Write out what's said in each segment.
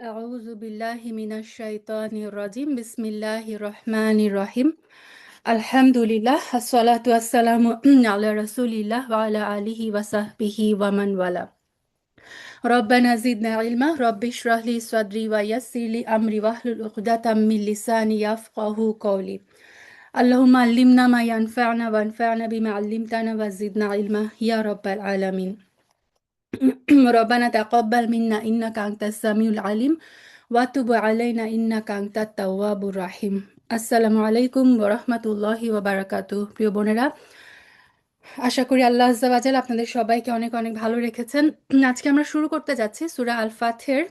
أعوذ بالله من الشيطان الرجيم بسم الله الرحمن الرحيم الحمد لله الصلاة والسلام على رسول الله وعلى آله وصحبه ومن والاه ربنا زدنا علما رب اشرح لي صدري ويسر لي أمري واحلل عقدة من لساني يفقه قولي اللهم علمنا ما ينفعنا وانفعنا بما علمتنا وزدنا علما يا رب العالمين ربنا تقبل منا إنك أنت السميع العليم وتب علينا إنك أنت التواب الرحيم আসসালামু আলাইকুম ওয়া রাহমাতুল্লাহি ওয়া বারাকাতুহু। প্রিয় বোনেরা, আশা করি আল্লাহ আজ্জা ওয়া জাল আপনাদের সবাইকে অনেক অনেক ভালো রেখেছেন। আজকে আমরা শুরু করতে যাচ্ছি সূরা আল ফাথের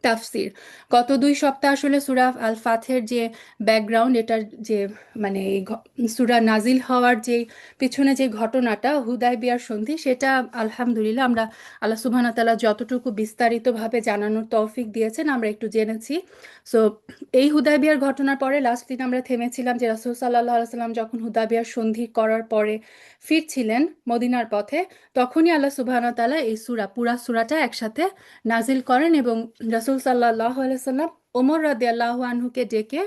তাফসির। গত 2 সপ্তাহ আসলে সূরা আল ফাথের যে ব্যাকগ্রাউন্ড, এটার যে মানে এই সূরা নাজিল হওয়ার যে পিছনে যে ঘটনাটা হুদায়বিয়ার সন্ধি, সেটা আলহামদুলিল্লাহ আমরা আল্লাহ সুবহানাহু ওয়া তাআলা যতটুকু বিস্তারিতভাবে জানানোর তৌফিক দিয়েছেন আমরা একটু জেনেছি। সো এই হুদায়বিয়ার ঘটনার পরে লাস্ট দিন আমরা থেমেছিলাম যে রাসূল সাল্লাল্লাহু আলাইহি সাল্লাম যখন হুদায়বিয়ার সন্ধি করার পরে ফিরছিলেন মদিনার পথে, তখনই আল্লাহ সুবহানাহু ওয়া তাআলা এই পুরা সূরাটা একসাথে নাজিল করেন এবং রাসূল সাল্লাল্লাহু আলাইহি সাল্লাম ওমর রাদিয়াল্লাহু আনহুকে ডেকে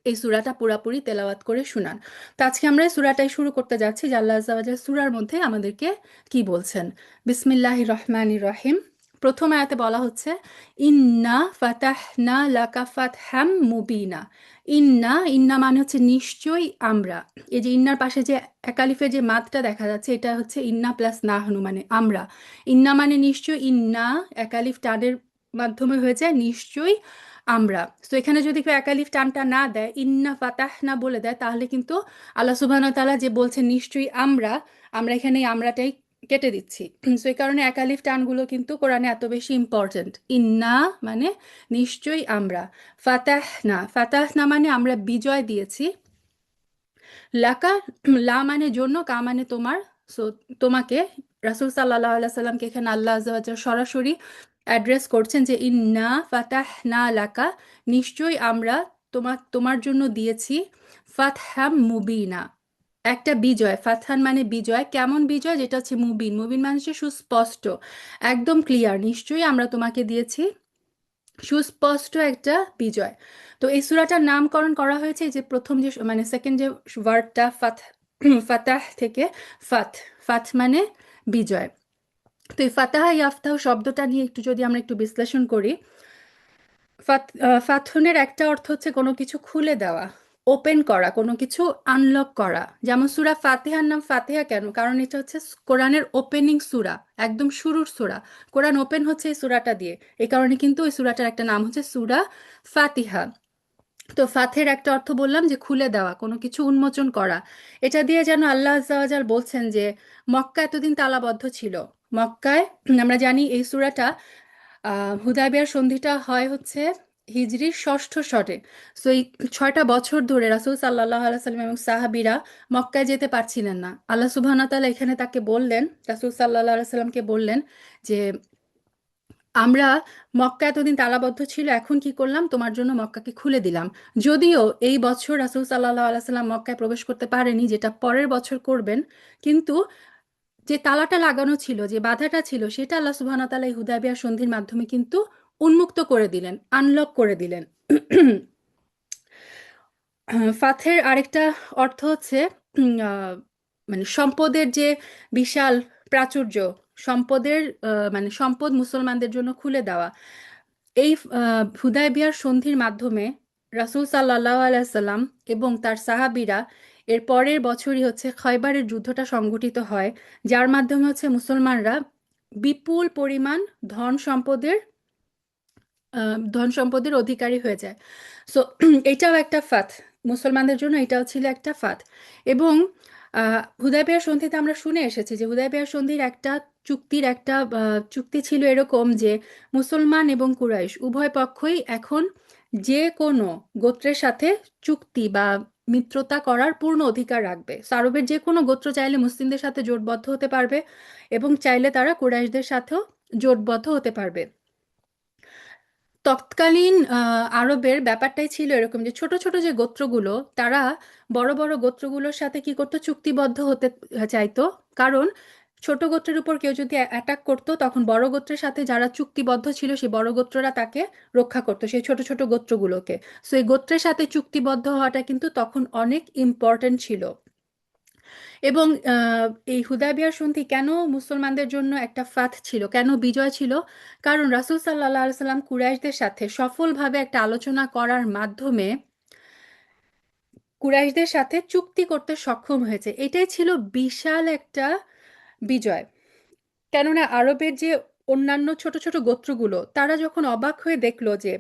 এই সূরাটা পুরাপুরি তেলাওয়াত করে শুনান। তো আজকে আমরা এই সূরাটাই শুরু করতে যাচ্ছি যে আল্লাহ আজ্জা ওয়া জাল সূরার মধ্যে আমাদেরকে কি বলছেন। বিসমিল্লাহির রহমানির রহিম। প্রথম আয়াতে বলা হচ্ছে ইন্না ফাতাহনা লাকা ফাতহাম মুবিনা। ইন্না ইন্না মানে হচ্ছে নিশ্চয়ই আমরা। এই যে ইন্নার পাশে যে একালিফের যে মাদটা দেখা যাচ্ছে, এটা হচ্ছে ইন্না প্লাস নাহনু মানে আমরা। ইন্না মানে নিশ্চয়, ইন্না একালিফ টানের মাধ্যমে হয়ে যায় নিশ্চয়ই আমরা। তো এখানে যদি কেউ একালিফ টানটা না দেয়, ইন্না ফাতাহ না বলে দেয়, তাহলে কিন্তু আল্লাহ সুবহানাহু ওয়া তাআলা যে বলছেন নিশ্চয়ই আমরা, আমরা এখানে এই আমরাটাই কেটে দিচ্ছি। তো এই কারণে একালিফ টানগুলো কিন্তু কোরআনে এত বেশি ইম্পর্টেন্ট। ইন্না মানে নিশ্চয়ই আমরা, ফাতাহ না মানে আমরা বিজয় দিয়েছি, লাকা লা মানে জন্য, কা মানে তোমার। সো তোমাকে, রাসূল সাল্লাল্লাহু আলাইহি সাল্লামকে এখানে আল্লাহ আযজা ওয়া জাল সরাসরি অ্যাড্রেস করছেন যে ইন্না ফাতাহনা লাকা, নিশ্চয়ই আমরা তোমার জন্য দিয়েছি ফাতহাম মুবিনা, একটা বিজয়। ফাতহান মানে বিজয়, কেমন বিজয়? যেটা হচ্ছে মুবিন। মুবিন মানে হচ্ছে সুস্পষ্ট, একদম ক্লিয়ার। নিশ্চয়ই আমরা তোমাকে দিয়েছি সুস্পষ্ট একটা বিজয়। তো এই সূরাটার নামকরণ করা হয়েছে এই যে প্রথম যে মানে সেকেন্ড যে ওয়ার্ডটা ফাতাহ থেকে ফাত, ফাত মানে বিজয়। তো এই ফাতাহ ইয়াফতাহ শব্দটা নিয়ে একটু যদি আমরা একটু বিশ্লেষণ করি, ফাথনের একটা অর্থ হচ্ছে কোনো কিছু খুলে দেওয়া, ওপেন করা, কোনো কিছু আনলক করা। যেমন সূরা ফাতিহার নাম ফাতিহা কেন? কারণ এটা হচ্ছে কোরআনের ওপেনিং সূরা, একদম শুরুর সূরা। কোরআন ওপেন হচ্ছে এই সূরাটা দিয়ে, এই কারণে কিন্তু ওই সূরাটার একটা নাম হচ্ছে সূরা ফাতিহা। তো ফাথের একটা অর্থ বললাম যে খুলে দেওয়া, কোনো কিছু উন্মোচন করা। এটা দিয়ে যেন আল্লাহ আজ্জা ওয়া জাল বলছেন যে মক্কা এতদিন তালাবদ্ধ ছিল। মক্কায় আমরা জানি এই সূরাটা হুদায়বিয়ার সন্ধিটা হয় হচ্ছে হিজরির ষষ্ঠ শরে। সো এই 6টা বছর ধরে রাসূল সাল্লাল্লাহু আলাইহি সাল্লাম এবং সাহাবীরা মক্কায় যেতে পারছিলেন না। আল্লাহ সুবহানাহু ওয়া তাআলা এখানে তাকে বললেন, রাসূল সাল্লাল্লাহু আলাইহি সাল্লামকে বললেন যে আমরা মক্কা এতদিন তালাবদ্ধ ছিল, এখন কি করলাম? তোমার জন্য মক্কাকে খুলে দিলাম। যদিও এই বছর রাসূল সাল্লাল্লাহু আলাইহি সাল্লাম মক্কায় প্রবেশ করতে পারেনি, যেটা পরের বছর করবেন, কিন্তু যে তালাটা লাগানো ছিল, যে বাধাটা ছিল, সেটা আল্লাহ সুবহানাহু ওয়া তাআলা এই হুদায়বিয়া সন্ধির মাধ্যমে কিন্তু উন্মুক্ত করে দিলেন, আনলক করে দিলেন। ফাথের আরেকটা অর্থ হচ্ছে মানে সম্পদের যে বিশাল প্রাচুর্য, সম্পদের মানে সম্পদ মুসলমানদের জন্য খুলে দেওয়া। এই হুদায়বিয়ার সন্ধির মাধ্যমে রাসূল সাল্লাল্লাহু আলাইহি সাল্লাম এবং তার সাহাবীরা এর পরের বছরই হচ্ছে খয়বারের যুদ্ধটা সংঘটিত হয়, যার মাধ্যমে হচ্ছে মুসলমানরা বিপুল পরিমাণ ধন সম্পদের অধিকারী হয়ে যায়। সো এটাও একটা ফাত, মুসলমানদের জন্য এটাও ছিল একটা ফাত। এবং হুদায়বিয়ার সন্ধিতে আমরা শুনে এসেছি যে হুদায়বিয়ার সন্ধির একটা চুক্তি ছিল এরকম যে মুসলমান এবং কুরাইশ উভয় পক্ষই এখন যে কোনো গোত্রের সাথে চুক্তি বা মিত্রতা করার পূর্ণ অধিকার রাখবে। সো আরবের যে কোনো গোত্র চাইলে মুসলিমদের সাথে জোটবদ্ধ হতে পারবে এবং চাইলে তারা কুরাইশদের সাথেও জোটবদ্ধ হতে পারবে। তৎকালীন আরবের ব্যাপারটাই ছিল এরকম যে ছোট ছোট যে গোত্রগুলো, তারা বড় বড় গোত্রগুলোর সাথে কি করতো? চুক্তিবদ্ধ হতে চাইতো। কারণ ছোট গোত্রের উপর কেউ যদি অ্যাটাক করতো, তখন বড় গোত্রের সাথে যারা চুক্তিবদ্ধ ছিল সেই বড় গোত্ররা তাকে রক্ষা করতো, সেই ছোট ছোট গোত্রগুলোকে। সো এই গোত্রের সাথে চুক্তিবদ্ধ হওয়াটা কিন্তু তখন অনেক ইম্পর্ট্যান্ট ছিল। এবং এই হুদায়বিয়ার সন্ধি কেন মুসলমানদের জন্য একটা ফাত ছিল, কেন বিজয় ছিল? কারণ রাসূল সাল্লাল্লাহু আলাইহি সাল্লাম কুরাইশদের সাথে সফলভাবে একটা আলোচনা করার মাধ্যমে কুরাইশদের সাথে চুক্তি করতে সক্ষম হয়েছে। এটাই ছিল বিশাল একটা বিজয়। কেননা আরবের যে অন্যান্য ছোট ছোট গোত্রগুলো, তারা যখন অবাক হয়ে দেখলো যে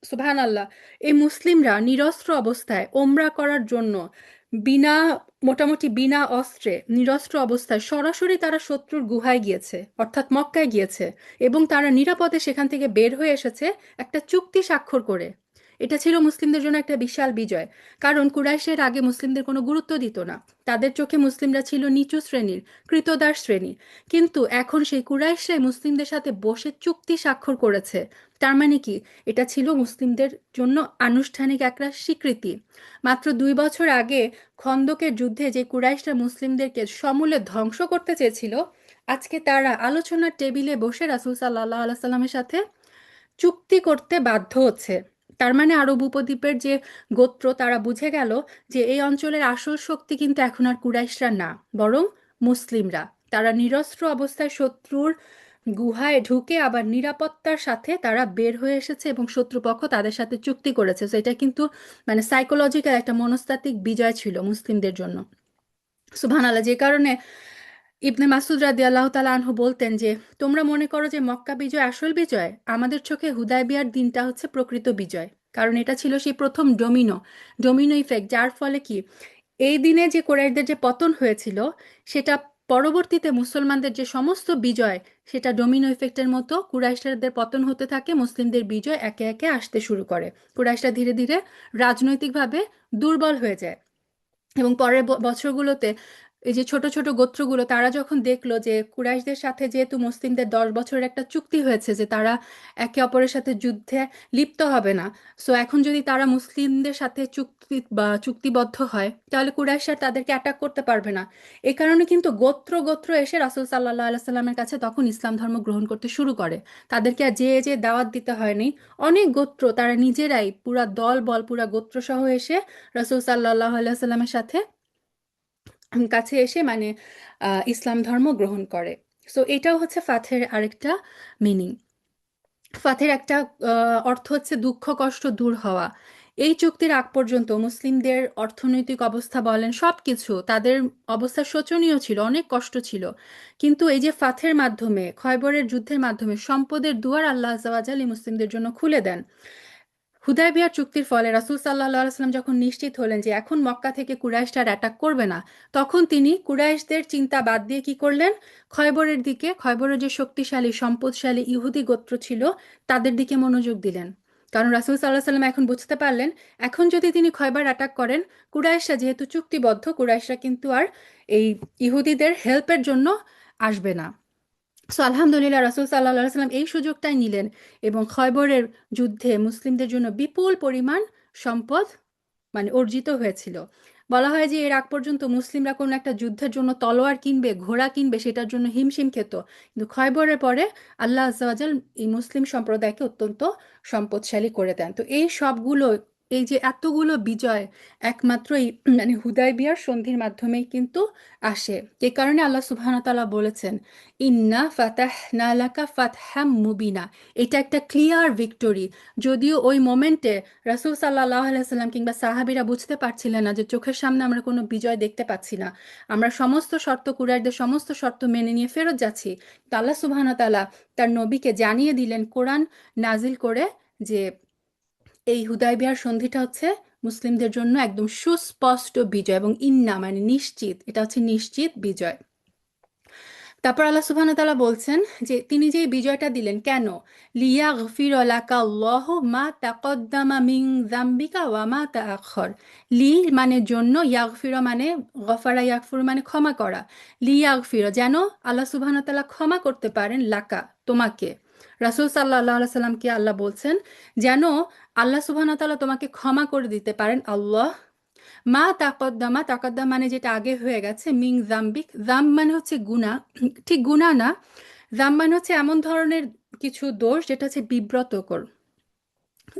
সুবহানাল্লাহ, এই মুসলিমরা নিরস্ত্র অবস্থায় ওমরা করার জন্য বিনা মোটামুটি বিনা অস্ত্রে নিরস্ত্র অবস্থায় সরাসরি তারা শত্রুর গুহায় গিয়েছে, অর্থাৎ মক্কায় গিয়েছে, এবং তারা নিরাপদে সেখান থেকে বের হয়ে এসেছে একটা চুক্তি স্বাক্ষর করে। এটা ছিল মুসলিমদের জন্য একটা বিশাল বিজয়। কারণ কুরাইশের আগে মুসলিমদের কোনো গুরুত্ব দিত না, তাদের চোখে মুসলিমরা ছিল নিচু শ্রেণীর, কৃতদাস শ্রেণী। কিন্তু এখন সেই কুরাইশরাই মুসলিমদের সাথে বসে চুক্তি স্বাক্ষর করেছে। তার মানে কি, এটা ছিল মুসলিমদের জন্য আনুষ্ঠানিক একটা স্বীকৃতি। মাত্র 2 বছর আগে খন্দকের যুদ্ধে যে কুরাইশরা মুসলিমদেরকে সমূলে ধ্বংস করতে চেয়েছিল, আজকে তারা আলোচনার টেবিলে বসে রাসূল সাল্লাল্লাহু আলাইহি সাল্লামের সাথে চুক্তি করতে বাধ্য হচ্ছে। তার মানে আরব উপদ্বীপের যে গোত্র, তারা বুঝে গেল যে এই অঞ্চলের আসল শক্তি কিন্তু এখন আর কুরাইশরা না, বরং মুসলিমরা। তারা নিরস্ত্র অবস্থায় শত্রুর গুহায় ঢুকে আবার নিরাপত্তার সাথে তারা বের হয়ে এসেছে এবং শত্রুপক্ষ তাদের সাথে চুক্তি করেছে। তো এটা কিন্তু মানে সাইকোলজিক্যাল একটা মনস্তাত্ত্বিক বিজয় ছিল মুসলিমদের জন্য। সুবহানাল্লাহ। যে কারণে ইবনে মাসুদ রাদিয়াল্লাহু তাআলা আনহু বলতেন যে, তোমরা মনে করো যে মক্কা বিজয় আসল বিজয়, আমাদের চোখে হুদায়বিয়ার দিনটা হচ্ছে প্রকৃত বিজয়। কারণ এটা ছিল সেই প্রথম ডোমিনো ডোমিনো ইফেক্ট, যার ফলে কি এই দিনে যে কুরাইশদের যে পতন হয়েছিল, সেটা পরবর্তীতে মুসলমানদের যে সমস্ত বিজয়, সেটা ডোমিনো ইফেক্টের মতো কুরাইশদের পতন হতে থাকে, মুসলিমদের বিজয় একে একে আসতে শুরু করে। কুরাইশরা ধীরে ধীরে রাজনৈতিকভাবে দুর্বল হয়ে যায়। এবং পরের বছরগুলোতে এই যে ছোট ছোট গোত্রগুলো, তারা যখন দেখলো যে কুরাইশদের সাথে যেহেতু মুসলিমদের 10 বছরের একটা চুক্তি হয়েছে যে তারা একে অপরের সাথে যুদ্ধে লিপ্ত হবে না, সো এখন যদি তারা মুসলিমদের সাথে চুক্তিবদ্ধ হয়, তাহলে কুরাইশরা তাদেরকে অ্যাটাক করতে পারবে না। এই কারণে কিন্তু গোত্র গোত্র এসে রাসূল সাল্লাল্লাহু আলাইহি সাল্লামের কাছে তখন ইসলাম ধর্ম গ্রহণ করতে শুরু করে। তাদেরকে আর যে যে দাওয়াত দিতে হয়নি, অনেক গোত্র তারা নিজেরাই পুরা দল বল পুরা গোত্র সহ এসে রাসূল সাল্লাল্লাহু আলাইহি সাল্লামের সাথে কাছে এসে মানে ইসলাম ধর্ম গ্রহণ করে। সো এটাও হচ্ছে ফাথের আরেকটা মিনিং। ফাথের একটা অর্থ হচ্ছে দুঃখ কষ্ট দূর হওয়া। এই চুক্তির আগ পর্যন্ত মুসলিমদের অর্থনৈতিক অবস্থা বলেন, সবকিছু তাদের অবস্থা শোচনীয় ছিল, অনেক কষ্ট ছিল। কিন্তু এই যে ফাথের মাধ্যমে, খয়বরের যুদ্ধের মাধ্যমে সম্পদের দুয়ার আল্লাহ আযজা ওয়া জাল মুসলিমদের জন্য খুলে দেন। হুদায়বিয়ার চুক্তির ফলে রাসূল সাল্লাল্লাহু আলাইহি ওয়াসাল্লাম যখন নিশ্চিত হলেন যে এখন মক্কা থেকে কুরাইশরা আর অ্যাটাক করবে না, তখন তিনি কুরাইশদের চিন্তা বাদ দিয়ে কি করলেন, খয়বরের দিকে, খয়বরের যে শক্তিশালী সম্পদশালী ইহুদি গোত্র ছিল, তাদের দিকে মনোযোগ দিলেন। কারণ রাসূল সাল্লাল্লাহু আলাইহি ওয়াসাল্লাম এখন বুঝতে পারলেন, এখন যদি তিনি খয়বার অ্যাটাক করেন, কুরাইশরা যেহেতু চুক্তিবদ্ধ, কুরাইশরা কিন্তু আর এই ইহুদিদের হেল্পের জন্য আসবে না। সো আলহামদুলিল্লাহ, রাসূল সাল্লাল্লাহু আলাইহি ওয়াসাল্লাম এই সুযোগটাই নিলেন এবং খয়বরের যুদ্ধে মুসলিমদের জন্য বিপুল পরিমাণ সম্পদ মানে অর্জিত হয়েছিল। বলা হয় যে এর আগ পর্যন্ত মুসলিমরা কোনো একটা যুদ্ধের জন্য তলোয়ার কিনবে, ঘোড়া কিনবে, সেটার জন্য হিমশিম খেত। কিন্তু খয়বরের পরে আল্লাহ আযজা ওয়া জাল এই মুসলিম সম্প্রদায়কে অত্যন্ত সম্পদশালী করে দেন। তো এই সবগুলো, এই যে এতগুলো বিজয় একমাত্র এই মানে হুদায়বিয়ার সন্ধির মাধ্যমেই কিন্তু আসে। যে কারণে আল্লাহ সুবহানাহু ওয়া তাআলা বলেছেন, ইন্না ফাতাহনা লাকা ফাতহাম মুবিনা। এটা একটা ক্লিয়ার ভিক্টোরি। যদিও ওই মোমেন্টে রাসূল সাল্লাল্লাহু আলাইহি সাল্লাম কিংবা সাহাবীরা বুঝতে পারছিলেন না যে চোখের সামনে আমরা কোনো বিজয় দেখতে পাচ্ছি না, আমরা সমস্ত শর্ত কুরাইশদের সমস্ত শর্ত মেনে নিয়ে ফেরত যাচ্ছি। তো আল্লাহ সুবহানাহু ওয়া তাআলা তার নবীকে জানিয়ে দিলেন কোরআন নাজিল করে যে এই হুদায়বিয়ার সন্ধিটা হচ্ছে মুসলিমদের জন্য একদম সুস্পষ্ট বিজয়, এবং ইন্না মানে নিশ্চিত, এটা হচ্ছে নিশ্চিত বিজয়। তারপর আল্লাহ সুবহানাহু ওয়া তাআলা বলছেন যে তিনি যে এই বিজয়টা দিলেন কেন, লিয়াগফির লাকা আল্লাহু মা তাকদ্দামা মিন যামবিকা ওয়া মা তাআখার। লি মানে জন্য, ইয়াগফির মানে গফারা ইয়াগফির মানে ক্ষমা করা। লিয়াগফির যেন আল্লাহ সুবহানাহু ওয়া তাআলা ক্ষমা করতে পারেন, লাকা তোমাকে, রাসূল সাল্লাল্লাহু আলাইহি সাল্লামকে আল্লাহ বলছেন যেন আল্লাহ সুবহানাহু ওয়া তাআলা তোমাকে ক্ষমা করে দিতে পারেন, আল্লাহ তাকদ্দামা মানে যেটা আগে হয়ে গেছে, মিং জাম্বিক, জাম মানে হচ্ছে গুনাহ, ঠিক গুনাহ না, জাম মানে হচ্ছে এমন ধরনের কিছু দোষ যেটা হচ্ছে বিব্রতকর।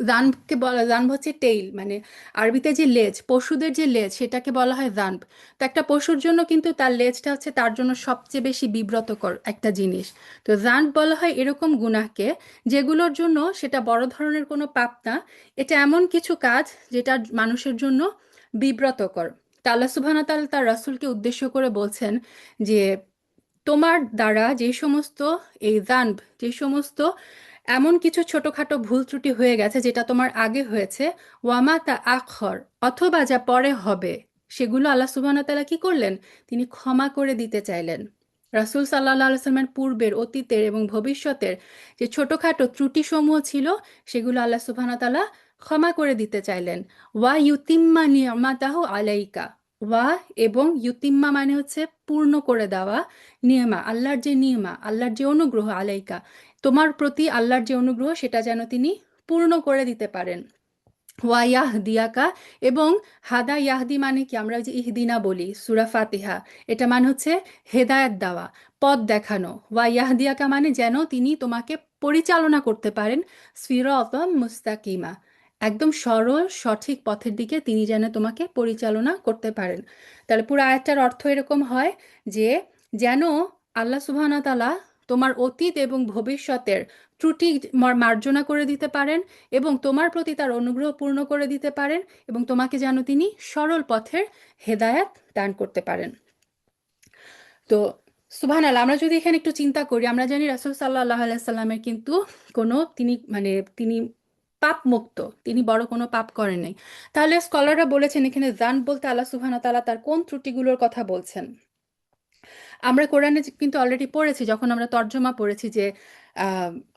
জানব হচ্ছে টেইল, মানে আরবিতে যে লেজ, পশুদের যে লেজ, সেটাকে বলা হয় জানব। তো একটা পশুর জন্য কিন্তু তার লেজটা হচ্ছে তার জন্য সবচেয়ে বেশি বিব্রতকর একটা জিনিস। তো জানব বলা হয় এরকম গুনাহকে, যেগুলোর জন্য সেটা বড় ধরনের কোনো পাপ না, এটা এমন কিছু কাজ যেটা মানুষের জন্য বিব্রতকর। তা আল্লাহ সুবহানাহু ওয়া তাআলা তার রাসূলকে উদ্দেশ্য করে বলছেন যে তোমার দ্বারা যে সমস্ত এই জানব, যে সমস্ত এমন কিছু ছোটখাটো ভুল ত্রুটি হয়ে গেছে যেটা তোমার আগে হয়েছে, ওয়ামা তা আখর, অথবা যা পরে হবে, সেগুলো আল্লাহ সুবহানাহু ওয়া তাআলা কি করলেন, তিনি ক্ষমা করে দিতে চাইলেন। রাসূল সাল্লাল্লাহু আলাইহি ওয়াসাল্লামের পূর্বের, অতীতের এবং ভবিষ্যতের যে ছোটখাটো ত্রুটি সমূহ ছিল, সেগুলো আল্লাহ সুবহানাহু ওয়া তাআলা ক্ষমা করে দিতে চাইলেন। ওয়া ইউতিম্মা নি'মাতাহু আলাইকা, ওয়া এবং ইউতিম্মা মানে হচ্ছে পূর্ণ করে দেওয়া, নিয়মা আল্লাহর যে নিয়মা, আল্লাহর যে অনুগ্রহ, আলাইকা তোমার প্রতি আল্লাহর যে অনুগ্রহ, সেটা যেন তিনি পূর্ণ করে দিতে পারেন। ওয়া ইয়াহদিয়াকা, এবং হাদা ইয়াহদি মানে কি, আমরা ওই যে ইহদিনা বলি সূরা ফাতিহা, এটা মানে হচ্ছে হেদায়েত দেওয়া, পথ দেখানো। ওয়া ইয়াহদিয়াকা মানে যেন তিনি তোমাকে পরিচালনা করতে পারেন, সিরাতাম মুস্তাকিমা, একদম সরল সঠিক পথের দিকে তিনি যেন তোমাকে পরিচালনা করতে পারেন। তাহলে পুরো আয়াতটার অর্থ এরকম হয় যে যেন আল্লাহ সুবহানাহু ওয়া তাআলা তোমার অতীত এবং ভবিষ্যতের ত্রুটি মার্জনা করে দিতে পারেন, এবং তোমার প্রতি তার অনুগ্রহ পূর্ণ করে দিতে পারেন, এবং তোমাকে যেন তিনি সরল পথের হেদায়াত দান করতে পারেন। তো সুবহানাল্লাহ, আমরা যদি এখানে একটু চিন্তা করি, আমরা জানি রাসূল সাল্লাল্লাহু আলাইহি সাল্লামের কিন্তু কোনো, তিনি মানে তিনি পাপ মুক্ত, তিনি বড় কোনো পাপ করেন নাই। তাহলে স্কলাররা বলেছেন এখানে জান বলতে আল্লাহ সুবহানাহু ওয়া তাআলা তার কোন ত্রুটিগুলোর কথা বলছেন। আমরা কোরআনে কিন্তু অলরেডি পড়েছি, যখন আমরা তর্জমা পড়েছি, যে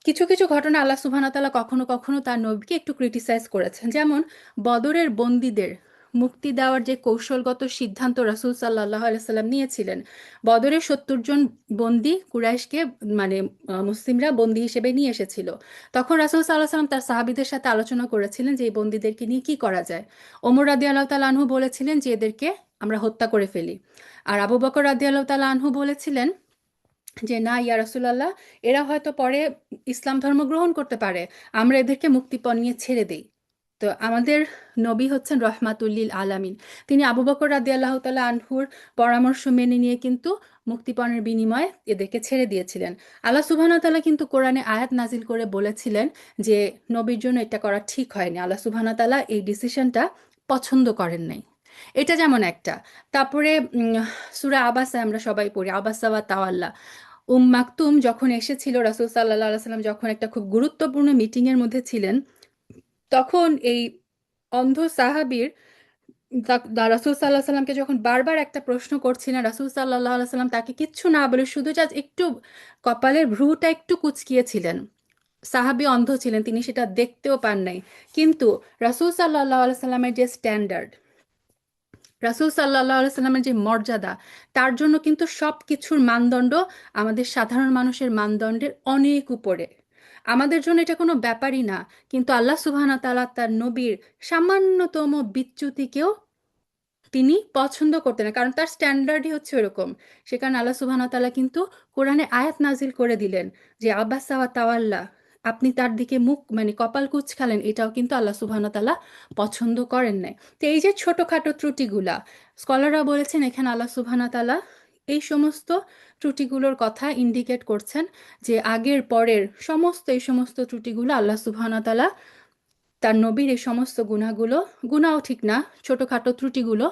কিছু কিছু ঘটনা আল্লাহ সুবহানাহু ওয়া তাআলা কখনো কখনো তার নবীকে একটু ক্রিটিসাইজ করেছেন। যেমন বদরের বন্দীদের মুক্তি দেওয়ার যে কৌশলগত সিদ্ধান্ত রাসূল সাল্লাল্লাহু আলাইহি সাল্লাম নিয়েছিলেন, বদরের ৭০ জন বন্দী কুরাইশকে, মানে মুসলিমরা বন্দী হিসেবে নিয়ে এসেছিল। তখন রাসূল সাল্লাল্লাহু আলাইহি সাল্লাম তার সাহাবীদের সাথে আলোচনা করেছিলেন যে এই বন্দীদেরকে নিয়ে কি করা যায়। ওমর রাদিয়াল্লাহু তাআলা আনহু বলেছিলেন যে এদেরকে আমরা হত্যা করে ফেলি। আর আবু বকর রাদিয়াল্লাহু তাআলা আনহু বলেছিলেন যে না ইয়া রাসূলুল্লাহ, এরা হয়তো পরে ইসলাম ধর্ম গ্রহণ করতে পারে, আমরা এদেরকে মুক্তিপণ নিয়ে ছেড়ে দেই। তো আমাদের নবী হচ্ছেন রহমাতুল্লিল আলামিন, তিনি আবু বকর রাদিয়াল্লাহু তাআলা আনহুর পরামর্শ মেনে নিয়ে কিন্তু মুক্তিপণের বিনিময়ে এদেরকে ছেড়ে দিয়েছিলেন। আল্লাহ সুবহানাহু ওয়া তাআলা কিন্তু কোরআনে আয়াত নাজিল করে বলেছিলেন যে নবীর জন্য এটা করা ঠিক হয়নি, আল্লাহ সুবহানাহু ওয়া তাআলা এই ডিসিশনটা পছন্দ করেন নাই। এটা যেমন একটা। তারপরে সূরা আবাসা আমরা সবাই পড়ি, আবাসা ওয়া তাওয়াল্লা। মাকতুম যখন এসেছিল, রাসূল সাল্লাল্লাহু আলাইহি ওয়াসাল্লাম যখন একটা খুব গুরুত্বপূর্ণ মিটিং এর মধ্যে ছিলেন, তখন এই অন্ধ সাহাবীর রাসূল সাল্লাল্লাহু আলাইহি সাল্লামকে যখন বারবার একটা প্রশ্ন করছিলেন, রাসূল সাল্লাল্লাহু আলাইহি সাল্লাম তাকে কিচ্ছু না বলে শুধু জাস্ট একটু কপালের ভ্রুটা একটু কুঁচকিয়েছিলেন। সাহাবী অন্ধ ছিলেন, তিনি সেটা দেখতেও পান নাই। কিন্তু রাসূল সাল্লাল্লাহু আলাইহি সাল্লামের যে স্ট্যান্ডার্ড, রাসূল সাল্লাল্লাহু আলাইহি সাল্লামের যে মর্যাদা, তার জন্য কিন্তু সব কিছুর মানদণ্ড আমাদের সাধারণ মানুষের মানদণ্ডের অনেক উপরে। আমাদের জন্য এটা কোনো ব্যাপারই না, কিন্তু আল্লাহ সুবহানাহু ওয়া তাআলা তার নবীর সামান্যতম বিচ্যুতিকেও তিনি পছন্দ করতেন না, কারণ তার স্ট্যান্ডার্ডই হচ্ছে এরকম। সে কারণে আল্লাহ সুবহানাহু ওয়া তাআলা কিন্তু কোরআনে আয়াত নাজিল করে দিলেন যে আব্বাসা ওয়া তাওয়াল্লা, আপনি তার দিকে মুখ মানে কপাল কুঁচকালেন, এটাও কিন্তু আল্লাহ সুবহানাহু ওয়া তাআলা পছন্দ করেন নাই। তো এই যে ছোটখাটো ত্রুটিগুলা, স্কলাররা বলেছেন এখানে আল্লাহ সুবহানাহু ওয়া তাআলা এই সমস্ত ত্রুটিগুলোর কথা ইন্ডিকেট করছেন, যে আগের পরের সমস্ত এই সমস্ত ত্রুটিগুলো আল্লাহ সুবহানাহু ওয়া তাআলা তার নবীর এই সমস্ত গুনাহগুলো, গুনাহও ঠিক না, ছোটখাটো ত্রুটিগুলো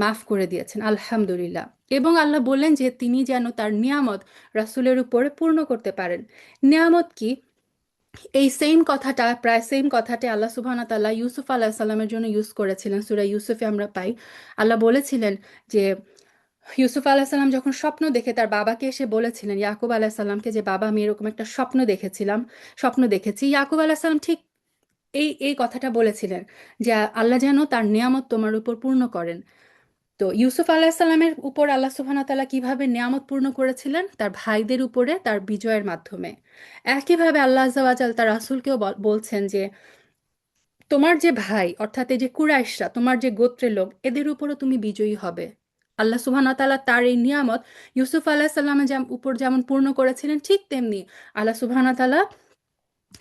মাফ করে দিয়েছেন, আলহামদুলিল্লাহ। এবং আল্লাহ বললেন যে তিনি যেন তার নিয়ামত রাসূলের উপরে পূর্ণ করতে পারেন। নিয়ামত কি? এই সেম কথাটা, প্রায় সেম কথাটা আল্লাহ সুবহানাহু ওয়া তাআলা ইউসুফ আলাইহিস সালামের জন্য ইউজ করেছিলেন। সূরা ইউসুফে আমরা পাই, আল্লাহ বলেছিলেন যে ইউসুফ আলাইহিস সালাম যখন স্বপ্ন দেখে তার বাবাকে এসে বলেছিলেন, ইয়াকুব আলাইহিস সালামকে, যে বাবা আমি এরকম একটা স্বপ্ন দেখেছি। ইয়াকুব আলাইহিস সালাম ঠিক এই এই কথাটা বলেছিলেন যে আল্লাহ যেন তার নিয়ামত তোমার উপর পূর্ণ করেন। তো ইউসুফ আলাহিসাল্লামের উপর আল্লাহ সুবহানাহু ওয়া তাআলা কিভাবে নিয়ামত পূর্ণ করেছিলেন? তার ভাইদের উপরে তার বিজয়ের মাধ্যমে। একইভাবে আল্লাহ আজ্জা ওয়া জাল তার রাসূলকেও বলছেন যে তোমার যে ভাই অর্থাৎ এই যে কুরাইশরা, তোমার যে গোত্রের লোক, এদের উপরও তুমি বিজয়ী হবে। আল্লাহ সুবহানাহু ওয়া তাআলা তার এই নিয়ামত ইউসুফ আলাইহিস সালামের উপর যেমন পূর্ণ করেছিলেন, ঠিক তেমনি আল্লাহ সুবহানাহু ওয়া তাআলা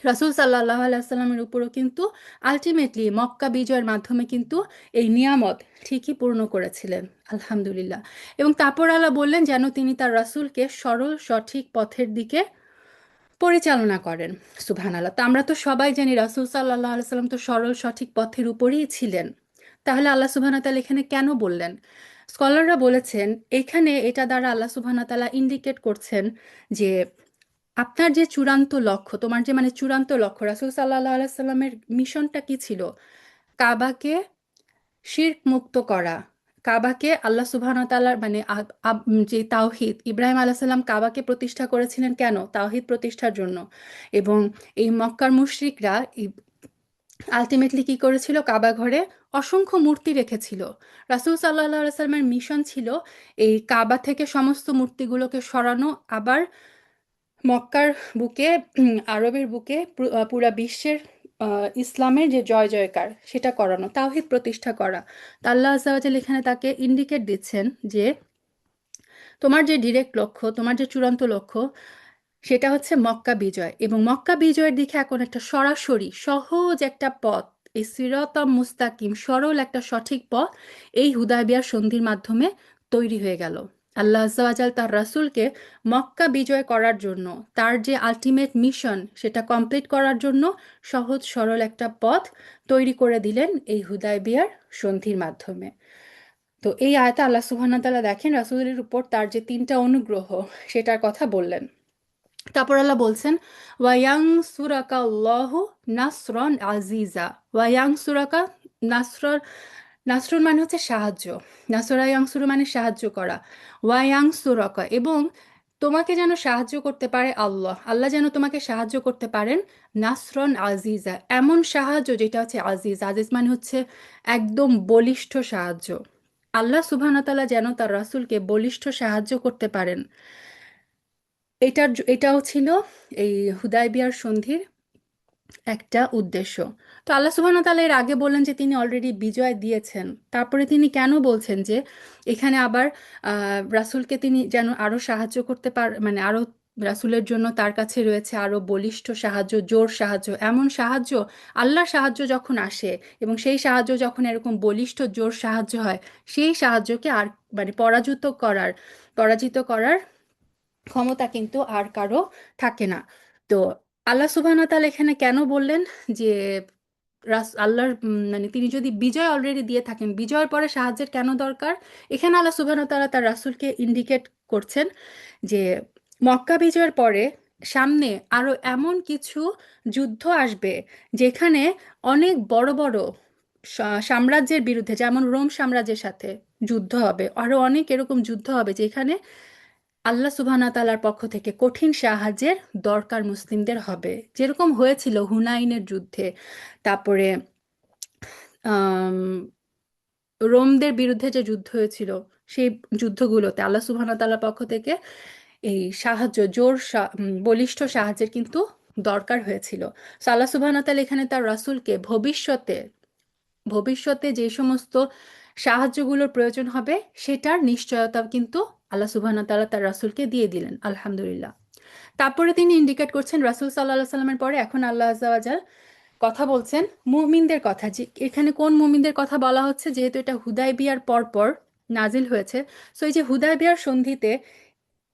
রাসূল সাল্লাল্লাহু আলাইহি সাল্লামের উপরও কিন্তু আলটিমেটলি মক্কা বিজয়ের মাধ্যমে কিন্তু এই নিয়ামত ঠিকই পূর্ণ করেছিলেন। আলহামদুলিল্লাহ। এবং তারপর আল্লাহ বললেন যেন তিনি তার রাসূলকে সরল সঠিক পথের দিকে পরিচালনা করেন। সুবহানাল্লাহ। তো আমরা তো সবাই জানি রাসূল সাল্লাল্লাহু আলাইহি সাল্লাম তো সরল সঠিক পথের উপরেই ছিলেন। তাহলে আল্লাহ সুবহানাহু ওয়া তাআলা এখানে কেন বললেন? স্কলাররা বলেছেন এখানে এটা দ্বারা আল্লাহ সুবহানাহু ওয়া তাআলা ইন্ডিকেট করছেন যে আপনার যে চূড়ান্ত লক্ষ্য, তোমার যে মানে চূড়ান্ত লক্ষ্য, রাসূল সাল্লাল্লাহু আলাইহি সাল্লামের মিশনটা কি ছিল? কাবাকে শিরক মুক্ত করা, কাবাকে আল্লাহ সুবহানাহু ওয়া তাআলার মানে যে তাওহীদ, ইব্রাহিম আলাইহিস সালাম কাবাকে প্রতিষ্ঠা করেছিলেন কেন? তাওহীদ প্রতিষ্ঠার জন্য। এবং এই মক্কার মুশরিকরা আলটিমেটলি কি করেছিল? কাবা ঘরে অসংখ্য মূর্তি রেখেছিল। রাসূল সাল্লাল্লাহু আলাইহি সাল্লামের মিশন ছিল এই কাবা থেকে সমস্ত মূর্তিগুলোকে সরানো, আবার মক্কার বুকে, আরবের বুকে পুরা বিশ্বের ইসলামের যে জয় জয়কার সেটা করানো, তাওহীদ প্রতিষ্ঠা করা। তা আল্লাহ আযজা ওয়া জাল্লা এখানে তাকে ইন্ডিকেট দিচ্ছেন যে তোমার যে ডিরেক্ট লক্ষ্য, তোমার যে চূড়ান্ত লক্ষ্য, সেটা হচ্ছে মক্কা বিজয়। এবং মক্কা বিজয়ের দিকে এখন একটা সরাসরি সহজ একটা পথ, এই সিরাতাম মুস্তাকিম সরল একটা সঠিক পথ এই হুদায়বিয়ার সন্ধির মাধ্যমে তৈরি হয়ে গেল। আল্লাহ আযজা ওয়া জাল তার রাসূলকে মক্কা বিজয় করার জন্য, তার যে আলটিমেট মিশন সেটা কমপ্লিট করার জন্য সহজ সরল একটা পথ তৈরি করে দিলেন এই হুদায়বিয়ার সন্ধির মাধ্যমে। তো এই আয়াতে আল্লাহ সুবহানাহু ওয়া তাআলা দেখেন রাসূলের উপর তার যে তিনটা অনুগ্রহ সেটার কথা বললেন। তারপর আল্লাহ বলছেন ওয়ায়াং সুরাকা আল্লাহু নাসরন আজিজা। ওয়ায়াং সুরাকা, নাসর, নাসরুন মানে হচ্ছে সাহায্য, নাসরা ইয়াংসুরু মানে সাহায্য করা। ওয়ায়াং সুরাকা, এবং তোমাকে যেন সাহায্য করতে পারে আল্লাহ, আল্লাহ যেন তোমাকে সাহায্য করতে পারেন নাসরন আজিজা, এমন সাহায্য যেটা হচ্ছে আজিজ। আজিজ মানে হচ্ছে একদম বলিষ্ঠ সাহায্য। আল্লাহ সুবহানাহু ওয়া তাআলা যেন তার রাসূলকে বলিষ্ঠ সাহায্য করতে পারেন, এটাও ছিল এই হুদায়বিয়ার সন্ধির একটা উদ্দেশ্য। তো আল্লাহ সুবহানাহু ওয়া তাআলা এর আগে বললেন যে তিনি অলরেডি বিজয় দিয়েছেন। তারপরে তিনি কেন বলছেন যে এখানে আবার রাসূলকে তিনি যেন আরো সাহায্য করতে মানে আরো রাসূলের জন্য তার কাছে রয়েছে আরো বলিষ্ঠ সাহায্য, জোর সাহায্য, এমন সাহায্য। আল্লাহর সাহায্য যখন আসে এবং সেই সাহায্য যখন এরকম বলিষ্ঠ জোর সাহায্য হয়, সেই সাহায্যকে আর মানে পরাজিত করার ক্ষমতা কিন্তু আর কারো থাকে না। তো আল্লাহ সুবহানাহু ওয়া তাআলা এখানে কেন বললেন যে আল্লাহর মানে তিনি যদি বিজয় অলরেডি দিয়ে থাকেন, বিজয়ের পরে সাহায্যের কেন দরকার? এখানে আল্লাহ সুবহানাহু ওয়া তাআলা তার রাসূলকে ইন্ডিকেট করছেন যে মক্কা বিজয়ের পরে সামনে আরো এমন কিছু যুদ্ধ আসবে যেখানে অনেক বড় বড় সাম্রাজ্যের বিরুদ্ধে, যেমন রোম সাম্রাজ্যের সাথে যুদ্ধ হবে, আরো অনেক এরকম যুদ্ধ হবে যেখানে আল্লাহ সুবহানাহু তাআলার পক্ষ থেকে কঠিন সাহায্যের দরকার মুসলিমদের হবে, যেরকম হয়েছিল হুনাইনের যুদ্ধে। তারপরে আম, রোমদের বিরুদ্ধে যে যুদ্ধ হয়েছিল, সেই যুদ্ধগুলোতে আল্লাহ সুবহানাহু তাআলার পক্ষ থেকে এই সাহায্য, বলিষ্ঠ সাহায্যের কিন্তু দরকার হয়েছিল। সো আল্লাহ সুবহানাহু তাআলা এখানে তার রাসূলকে ভবিষ্যতে ভবিষ্যতে যে সমস্ত সাহায্যগুলোর প্রয়োজন হবে সেটার নিশ্চয়তা কিন্তু আল্লাহ সুবহানাহু তাআলা তার রাসূলকে দিয়ে দিলেন। আলহামদুলিল্লাহ। তারপরে তিনি ইন্ডিকেট করছেন রাসূল সাল্লাল্লাহু আলাইহি সাল্লামের পরে এখন আল্লাহ আযজা ওয়া জাল কথা বলছেন মুমিনদের কথা। যে এখানে কোন মুমিনদের কথা বলা হচ্ছে, যেহেতু এটা হুদায়বিয়ার পরপর নাজিল হয়েছে। সো এই যে হুদায়বিয়ার সন্ধিতে,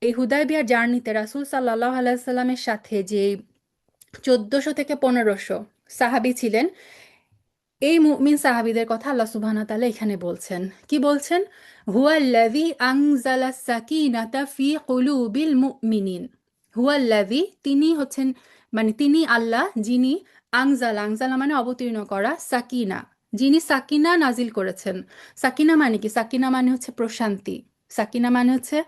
এই হুদায়বিয়ার জার্নিতে রাসূল সাল্লাল্লাহু আলাইহি সাল্লামের সাথে যে 1400 থেকে 1500 সাহাবী ছিলেন, এই মুমিন সাহাবীদের কথা আল্লাহ সুবহানাহু ওয়া তাআলা এখানে বলছেন। কি বলছেন? হুয়াল্লাযী আনজালাস সাকিনাতা ফি কুলুবিল মুমিনিন। হুয়াল্লাযী, তিনি হচ্ছেন মানে তিনি আল্লাহ যিনি আনজালা মানে অবতীর্ণ করা, সাকিনা যিনি সাকিনা নাজিল করেছেন। সাকিনা মানে কি? সাকিনা মানে হচ্ছে প্রশান্তি। সাকিনা মানে হচ্ছে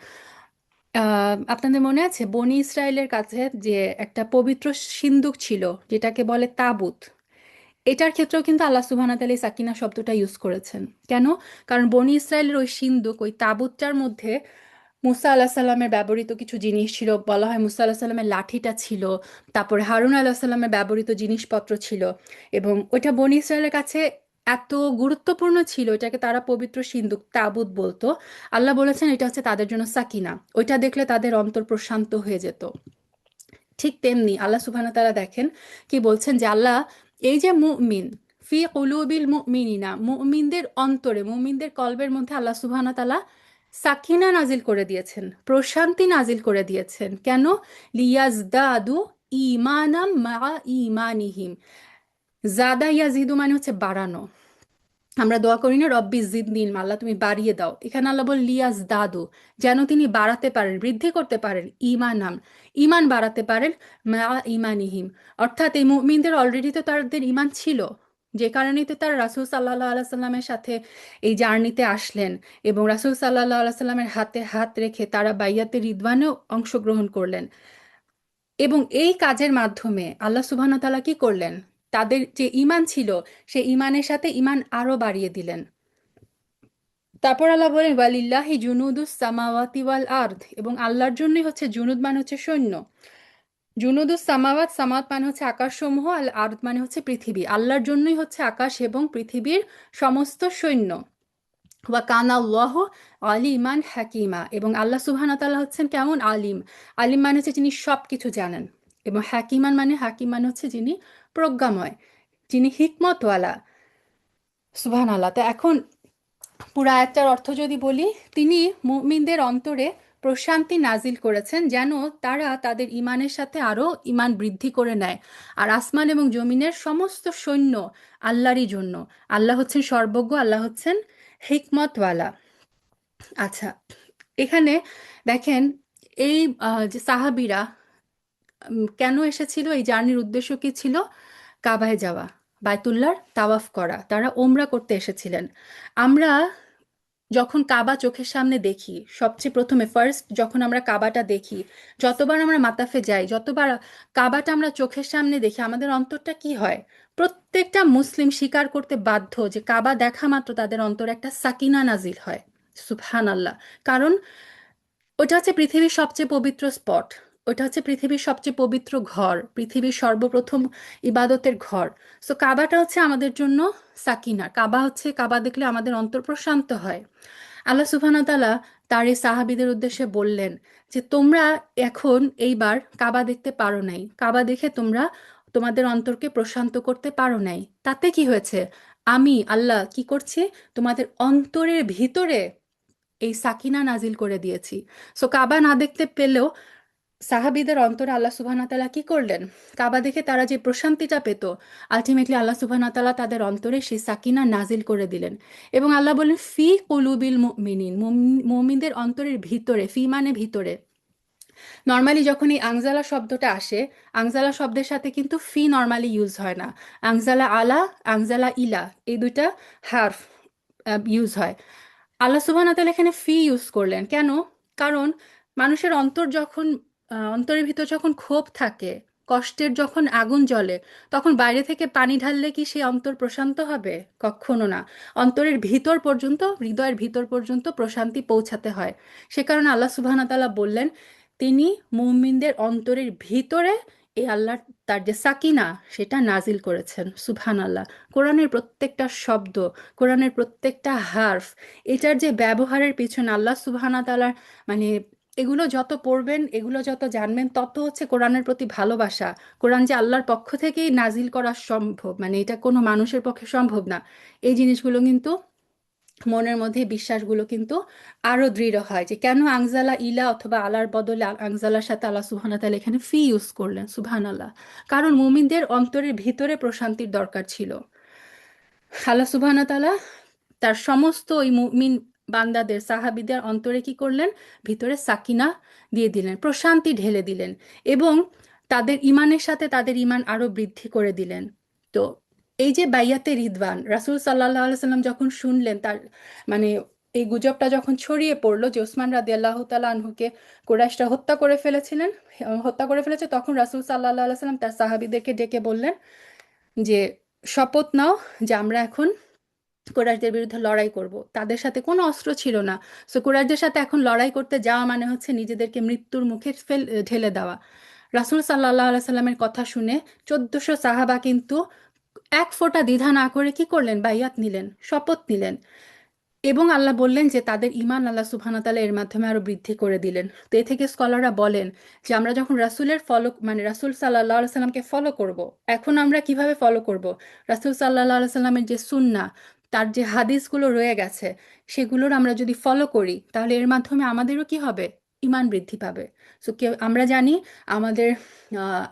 আপনাদের মনে আছে বনি ইসরায়েলের কাছে যে একটা পবিত্র সিন্দুক ছিল যেটাকে বলে তাবুত, এটার ক্ষেত্রেও কিন্তু আল্লাহ সুবহানাহু ওয়া তাআলা এই সাকিনা শব্দটা ইউজ করেছেন। কেন? কারণ বনি ইসরায়েলের ওই সিন্দুক, ওই তাবুতটার মধ্যে মুসা আল্লাহ সাল্লামের ব্যবহৃত কিছু জিনিস ছিল, বলা হয় মুসা আল্লাহ সাল্লামের লাঠিটা ছিল, তারপরে হারুন আল্লাহ সাল্লামের ব্যবহৃত জিনিসপত্র ছিল, এবং ওইটা বনি ইসরায়েলের কাছে এত গুরুত্বপূর্ণ ছিল, এটাকে তারা পবিত্র সিন্দুক তাবুত বলতো। আল্লাহ বলেছেন এটা হচ্ছে তাদের জন্য সাকিনা, ওইটা দেখলে তাদের অন্তর প্রশান্ত হয়ে যেত। ঠিক তেমনি আল্লাহ সুবহানাহু ওয়া তাআলা দেখেন কি বলছেন, যে আল্লাহ এই যে মুমিন, ফি কুলুবিল মুমিনিনা, মুমিনদের অন্তরে, মুমিনদের কলবের মধ্যে আল্লাহ সুবহানাহু ওয়া তাআলা সাকিনা নাজিল করে দিয়েছেন, প্রশান্তি নাজিল করে দিয়েছেন। কেন? লিয়াজদাদু ঈমানাম মা ঈমানিহিম। জাদা ইয়াজিদু মানে হচ্ছে বাড়ানো। আমরা দোয়া করি না রব্বি জিদনিন, আল্লাহ তুমি বাড়িয়ে দাও, এখানে আল্লাহ বল লিয়াজ দাদু, যেন তিনি বাড়াতে পারেন, বৃদ্ধি করতে পারেন, ইমানাম, ইমান বাড়াতে পারেন, মা ইমানিহিম, অর্থাৎ এই মুমিনদের অলরেডি তো তাদের ইমান ছিল, যে কারণেই তো তারা রাসূল সাল্লাল্লাহু আলাইহি সাল্লামের সাথে এই জার্নিতে আসলেন, এবং রাসূল সাল্লাল্লাহু আলাইহি সাল্লামের হাতে হাত রেখে তারা বাইয়াতে রিদওয়ানেও অংশগ্রহণ করলেন। এবং এই কাজের মাধ্যমে আল্লাহ সুবহানাহু ওয়া তাআলা কি করলেন, তাদের যে ইমান ছিল সেই ইমানের সাথে ইমান আরো বাড়িয়ে দিলেন। তারপর আল্লাহ বলেন ওয়ালিল্লাহি জুনুদুস সামাওয়াতি ওয়াল আরদ, এবং আল্লাহর জন্যই হচ্ছে জুনুদ মানে হচ্ছে সৈন্য। জুনুদুস সামাওয়াত, সামাওয়াত মানে হচ্ছে আকাশসমূহ, আর আরদ মানে হচ্ছে পৃথিবী। আল্লাহর জন্যই হচ্ছে আকাশ এবং পৃথিবীর সমস্ত সৈন্য। ওয়া কানা আল্লাহ আলিমান হাকিমা, এবং আল্লাহ সুবহানাহু ওয়া তাআলা হচ্ছেন কেমন? আলিম। আলিম মানে হচ্ছে যিনি সব কিছু জানেন, এবং হাকিমান মানে, হাকিম মানে হচ্ছে যিনি প্রজ্ঞাময়, যিনি হিকমতওয়ালা। সুবহানাল্লাহ। তো এখন পুরা আয়াতটার অর্থ যদি বলি, তিনি মুমিনদের অন্তরে প্রশান্তি নাজিল করেছেন, যেন তারা তাদের ইমানের সাথে আরো ইমান বৃদ্ধি করে নেয়। আর আসমান এবং জমিনের সমস্ত সৈন্য আল্লাহরই জন্য। আল্লাহ হচ্ছেন সর্বজ্ঞ, আল্লাহ হচ্ছেন হিকমতওয়ালা। আচ্ছা, এখানে দেখেন এই যে সাহাবীরা কেন এসেছিল, এই জার্নির উদ্দেশ্য কি ছিল? কাবায় যাওয়া, বায়তুল্লাহর তাওয়াফ করা, তারা ওমরা করতে এসেছিলেন। আমরা যখন কাবা চোখের সামনে দেখি, সবচেয়ে প্রথমে ফার্স্ট যখন আমরা কাবাটা দেখি, যতবার আমরা মাতাফে যাই, যতবার কাবাটা আমরা চোখের সামনে দেখি, আমাদের অন্তরটা কি হয়? প্রত্যেকটা মুসলিম স্বীকার করতে বাধ্য যে কাবা দেখা মাত্র তাদের অন্তরে একটা সাকিনা নাজিল হয়। সুবহানাল্লাহ। কারণ ওটা হচ্ছে পৃথিবীর সবচেয়ে পবিত্র স্পট, ওটা হচ্ছে পৃথিবীর সবচেয়ে পবিত্র ঘর, পৃথিবীর সর্বপ্রথম ইবাদতের ঘর। সো কাবাটা হচ্ছে আমাদের জন্য সাকিনা, কাবা হচ্ছে, কাবা দেখলে আমাদের অন্তর প্রশান্ত হয়। আল্লাহ সুবহানাহু ওয়া তাআলা তার এই সাহাবীদের উদ্দেশ্যে বললেন যে তোমরা এখন এইবার কাবা দেখতে পারো নাই, কাবা দেখে তোমরা তোমাদের অন্তরকে প্রশান্ত করতে পারো নাই, তাতে কি হয়েছে? আমি আল্লাহ কি করছি? তোমাদের অন্তরের ভিতরে এই সাকিনা নাজিল করে দিয়েছি। সো কাবা না দেখতে পেলেও সাহাবীদের অন্তরে আল্লাহ সুবহানাহু ওয়া তাআলা কি করলেন? কাবা দেখে তারা যে প্রশান্তিটা পেত, আলটিমেটলি আল্লাহ সুবহানাহু ওয়া তাআলা তাদের অন্তরে সেই সাকিনা নাজিল করে দিলেন। এবং আল্লাহ বলেন ফি কুলুবিল মুমিনিন, মুমিনদের অন্তরের ভিতরে, ফি মানে ভিতরে। নর্মালি যখন এই আংজালা শব্দটা আসে, আংজালা শব্দের সাথে কিন্তু ফি নর্মালি ইউজ হয় না। আংজালা আলা, আংজালা ইলা, এই দুইটা হার্ফ ইউজ হয়। আল্লাহ সুবহানাহু ওয়া তাআলা এখানে ফি ইউজ করলেন কেন? কারণ মানুষের অন্তর যখন অন্তরের ভিতর যখন ক্ষোভ থাকে, কষ্টের যখন আগুন জ্বলে, তখন বাইরে থেকে পানি ঢাললে কি সেই অন্তর প্রশান্ত হবে? কখনো না। অন্তরের ভিতর পর্যন্ত, হৃদয়ের ভিতর পর্যন্ত প্রশান্তি পৌঁছাতে হয়। সে কারণে আল্লাহ সুবহানাহু ওয়া তাআলা বললেন তিনি মুমিনদের অন্তরের ভিতরে এই আল্লাহর তার যে সাকিনা সেটা নাজিল করেছেন। সুবহানাল্লাহ। কোরআনের প্রত্যেকটা শব্দ, কোরআনের প্রত্যেকটা হার্ফ, এটার যে ব্যবহারের পিছনে আল্লাহ সুবহানাহু ওয়া তাআলার মানে, এগুলো যত পড়বেন, এগুলো যত জানবেন, তত হচ্ছে কোরআনের প্রতি ভালোবাসা। কোরআন যে আল্লাহর পক্ষ থেকেই নাজিল করা সম্ভব, মানে এটা কোনো মানুষের পক্ষে সম্ভব না, এই জিনিসগুলো কিন্তু মনের মধ্যে, বিশ্বাসগুলো কিন্তু আরো দৃঢ় হয়, যে কেন আংজালা ইলা অথবা আলার বদলে আংজালার সাথে আল্লাহ সুবহানাহু ওয়া তাআলা এখানে ফি ইউজ করলেন। সুবহানাল্লাহ। কারণ মুমিনদের অন্তরের ভিতরে প্রশান্তির দরকার ছিল। আল্লাহ সুবহানাহু ওয়া তাআলা তার সমস্ত ওই মুমিন বান্দাদের, সাহাবীদের অন্তরে কি করলেন? ভিতরে সাকিনা দিয়ে দিলেন, প্রশান্তি ঢেলে দিলেন, এবং তাদের ইমানের সাথে তাদের ইমান আরো বৃদ্ধি করে দিলেন। তো এই যে বাইয়াতে রিদওয়ান, রাসূল সাল্লাল্লাহু আলাইহি সাল্লাম যখন শুনলেন, তার মানে এই গুজবটা যখন ছড়িয়ে পড়লো যে ওসমান রাদিয়াল্লাহু তাআলা আনহুকে কুরাইশরা হত্যা করে ফেলেছিলেন, হত্যা করে ফেলেছে, তখন রাসূল সাল্লাল্লাহু আলাইহি সাল্লাম তার সাহাবীদেরকে ডেকে বললেন যে শপথ নাও যে আমরা এখন কুরাইশদের বিরুদ্ধে লড়াই করব, তাদের সাথে কোনো অস্ত্র ছিল না। সো কুরাইশদের সাথে এখন লড়াই করতে যাওয়া মানে হচ্ছে নিজেদেরকে মৃত্যুর মুখে ঠেলে দেওয়া। রাসূল সাল্লাল্লাহু আলাইহি সাল্লামের কথা শুনে 1400 সাহাবা কিন্তু এক ফোঁটা দ্বিধা না করে কি করলেন, বাইয়াত নিলেন, শপথ নিলেন। এবং আল্লাহ বললেন যে তাদের ঈমান আল্লাহ সুবহানাহু ওয়া তাআলা এর মাধ্যমে আরো বৃদ্ধি করে দিলেন। তো এ থেকে স্কলাররা বলেন যে আমরা যখন রাসূলের ফলো মানে রাসূল সাল্লাল্লাহু আলাইহি সাল্লামকে ফলো করব, এখন আমরা কিভাবে ফলো করব? রাসূল সাল্লাল্লাহু আলাইহি সাল্লামের যে সুন্নাহ, তার যে হাদিসগুলো রয়ে গেছে, সেগুলোর আমরা যদি ফলো করি তাহলে এর মাধ্যমে আমাদেরও কি হবে? ঈমান বৃদ্ধি পাবে। সো আমরা জানি আমাদের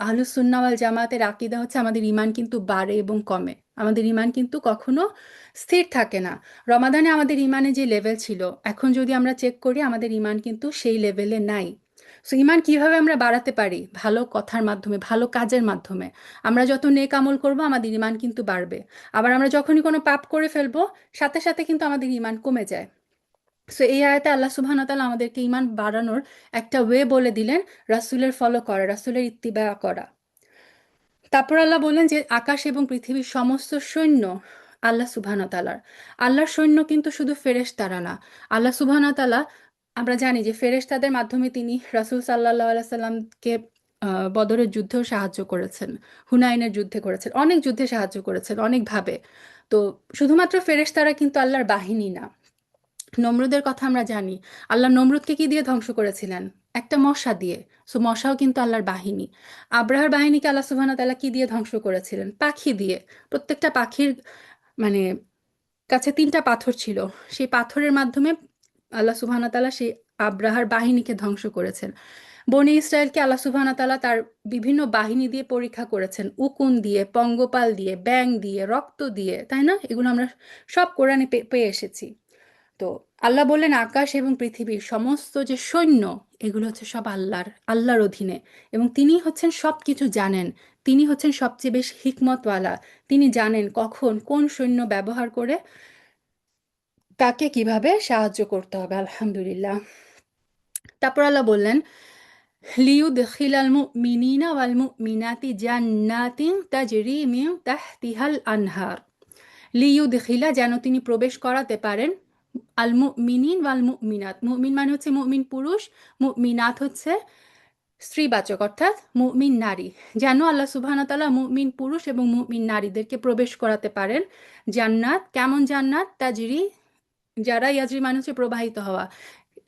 আহলুস সুন্নাহ ওয়াল জামাতের আকীদা হচ্ছে আমাদের ঈমান কিন্তু বাড়ে এবং কমে। আমাদের ঈমান কিন্তু কখনো স্থির থাকে না। রমাদানে আমাদের ইমানে যে লেভেল ছিল, এখন যদি আমরা চেক করি আমাদের ইমান কিন্তু সেই লেভেলে নাই। সো ইমান কিভাবে আমরা বাড়াতে পারি? ভালো কথার মাধ্যমে, ভালো কাজের মাধ্যমে। আমরা যত নেক আমল করব আমাদের ইমান কিন্তু বাড়বে। আবার আমরা যখনই কোনো পাপ করে ফেলবো, সাথে সাথে কিন্তু আমাদের ইমান কমে যায়। সো এই আয়াতে আল্লাহ সুবহানাহু ওয়া তাআলা আমাদেরকে ইমান বাড়ানোর একটা ওয়ে বলে দিলেন, রাসূলের ফলো করা, রাসূলের ইত্তিবা করা। তারপর আল্লাহ বললেন যে আকাশ এবং পৃথিবীর সমস্ত সৈন্য আল্লাহ সুবহানাহু ওয়া তাআলার। আল্লাহর সৈন্য কিন্তু শুধু ফেরেশতারা না। আল্লাহ সুবহানাহু ওয়া তাআলা, আমরা জানি যে ফেরেশতাদের মাধ্যমে তিনি রাসূল সাল্লাল্লাহু আলাইহি সাল্লামকে বদরের যুদ্ধেও সাহায্য করেছেন, হুনাইনের যুদ্ধে করেছেন, অনেক যুদ্ধে সাহায্য করেছেন অনেকভাবে। তো শুধুমাত্র ফেরেশতারা কিন্তু আল্লাহর বাহিনী না। নমরুদের কথা আমরা জানি, আল্লাহ নমরুদকে কি দিয়ে ধ্বংস করেছিলেন? একটা মশা দিয়ে। সো মশাও কিন্তু আল্লাহর বাহিনী। আব্রাহার বাহিনীকে আল্লাহ সুবহানাহু ওয়া তাআলা কি দিয়ে ধ্বংস করেছিলেন? পাখি দিয়ে। প্রত্যেকটা পাখির মানে কাছে তিনটা পাথর ছিল, সেই পাথরের মাধ্যমে আল্লাহ সুবহানাহু ওয়া তাআলা সেই আব্রাহার বাহিনীকে ধ্বংস করেছেন। বনি ইসরায়েলকে আল্লাহ সুবহানাহু ওয়া তাআলা তার বিভিন্ন বাহিনী দিয়ে পরীক্ষা করেছেন, উকুন দিয়ে, পঙ্গপাল দিয়ে, ব্যাং দিয়ে, রক্ত দিয়ে, তাই না? এগুলো আমরা সব কোরআনে পেয়ে এসেছি। তো আল্লাহ বললেন আকাশ এবং পৃথিবীর সমস্ত যে সৈন্য, এগুলো হচ্ছে সব আল্লাহর অধীনে। এবং তিনি হচ্ছেন সব কিছু জানেন। তিনি হচ্ছেন সবচেয়ে বেশি হিকমতওয়ালা। তিনি জানেন কখন কোন সৈন্য ব্যবহার করে কাকে কিভাবে সাহায্য করতে হবে। আলহামদুলিল্লাহ। তারপর আল্লাহ বললেন লিইউদখিলাল মুমিনিনা ওয়াল মুমিনাতি জান্নাতিন তাজরি মিন তাহতিহাল আনহার। লিইউদখিলা, যেন তিনি প্রবেশ করাতে পারেন, আল মুমিনিন ওয়াল মুমিনাত। মুমিন মানে হচ্ছে মুমিন পুরুষ, মুমিনাত হচ্ছে স্ত্রীবাচক, অর্থাৎ মুমিন নারী। যেন আল্লাহ সুবহানাহু ওয়া তাআলা মুমিন পুরুষ এবং মুমিন নারীদেরকে প্রবেশ করাতে পারেন জান্নাত। কেমন জান্নাত? তাজরি, যারা ইয়াজরি মানে হচ্ছে প্রবাহিত হওয়া,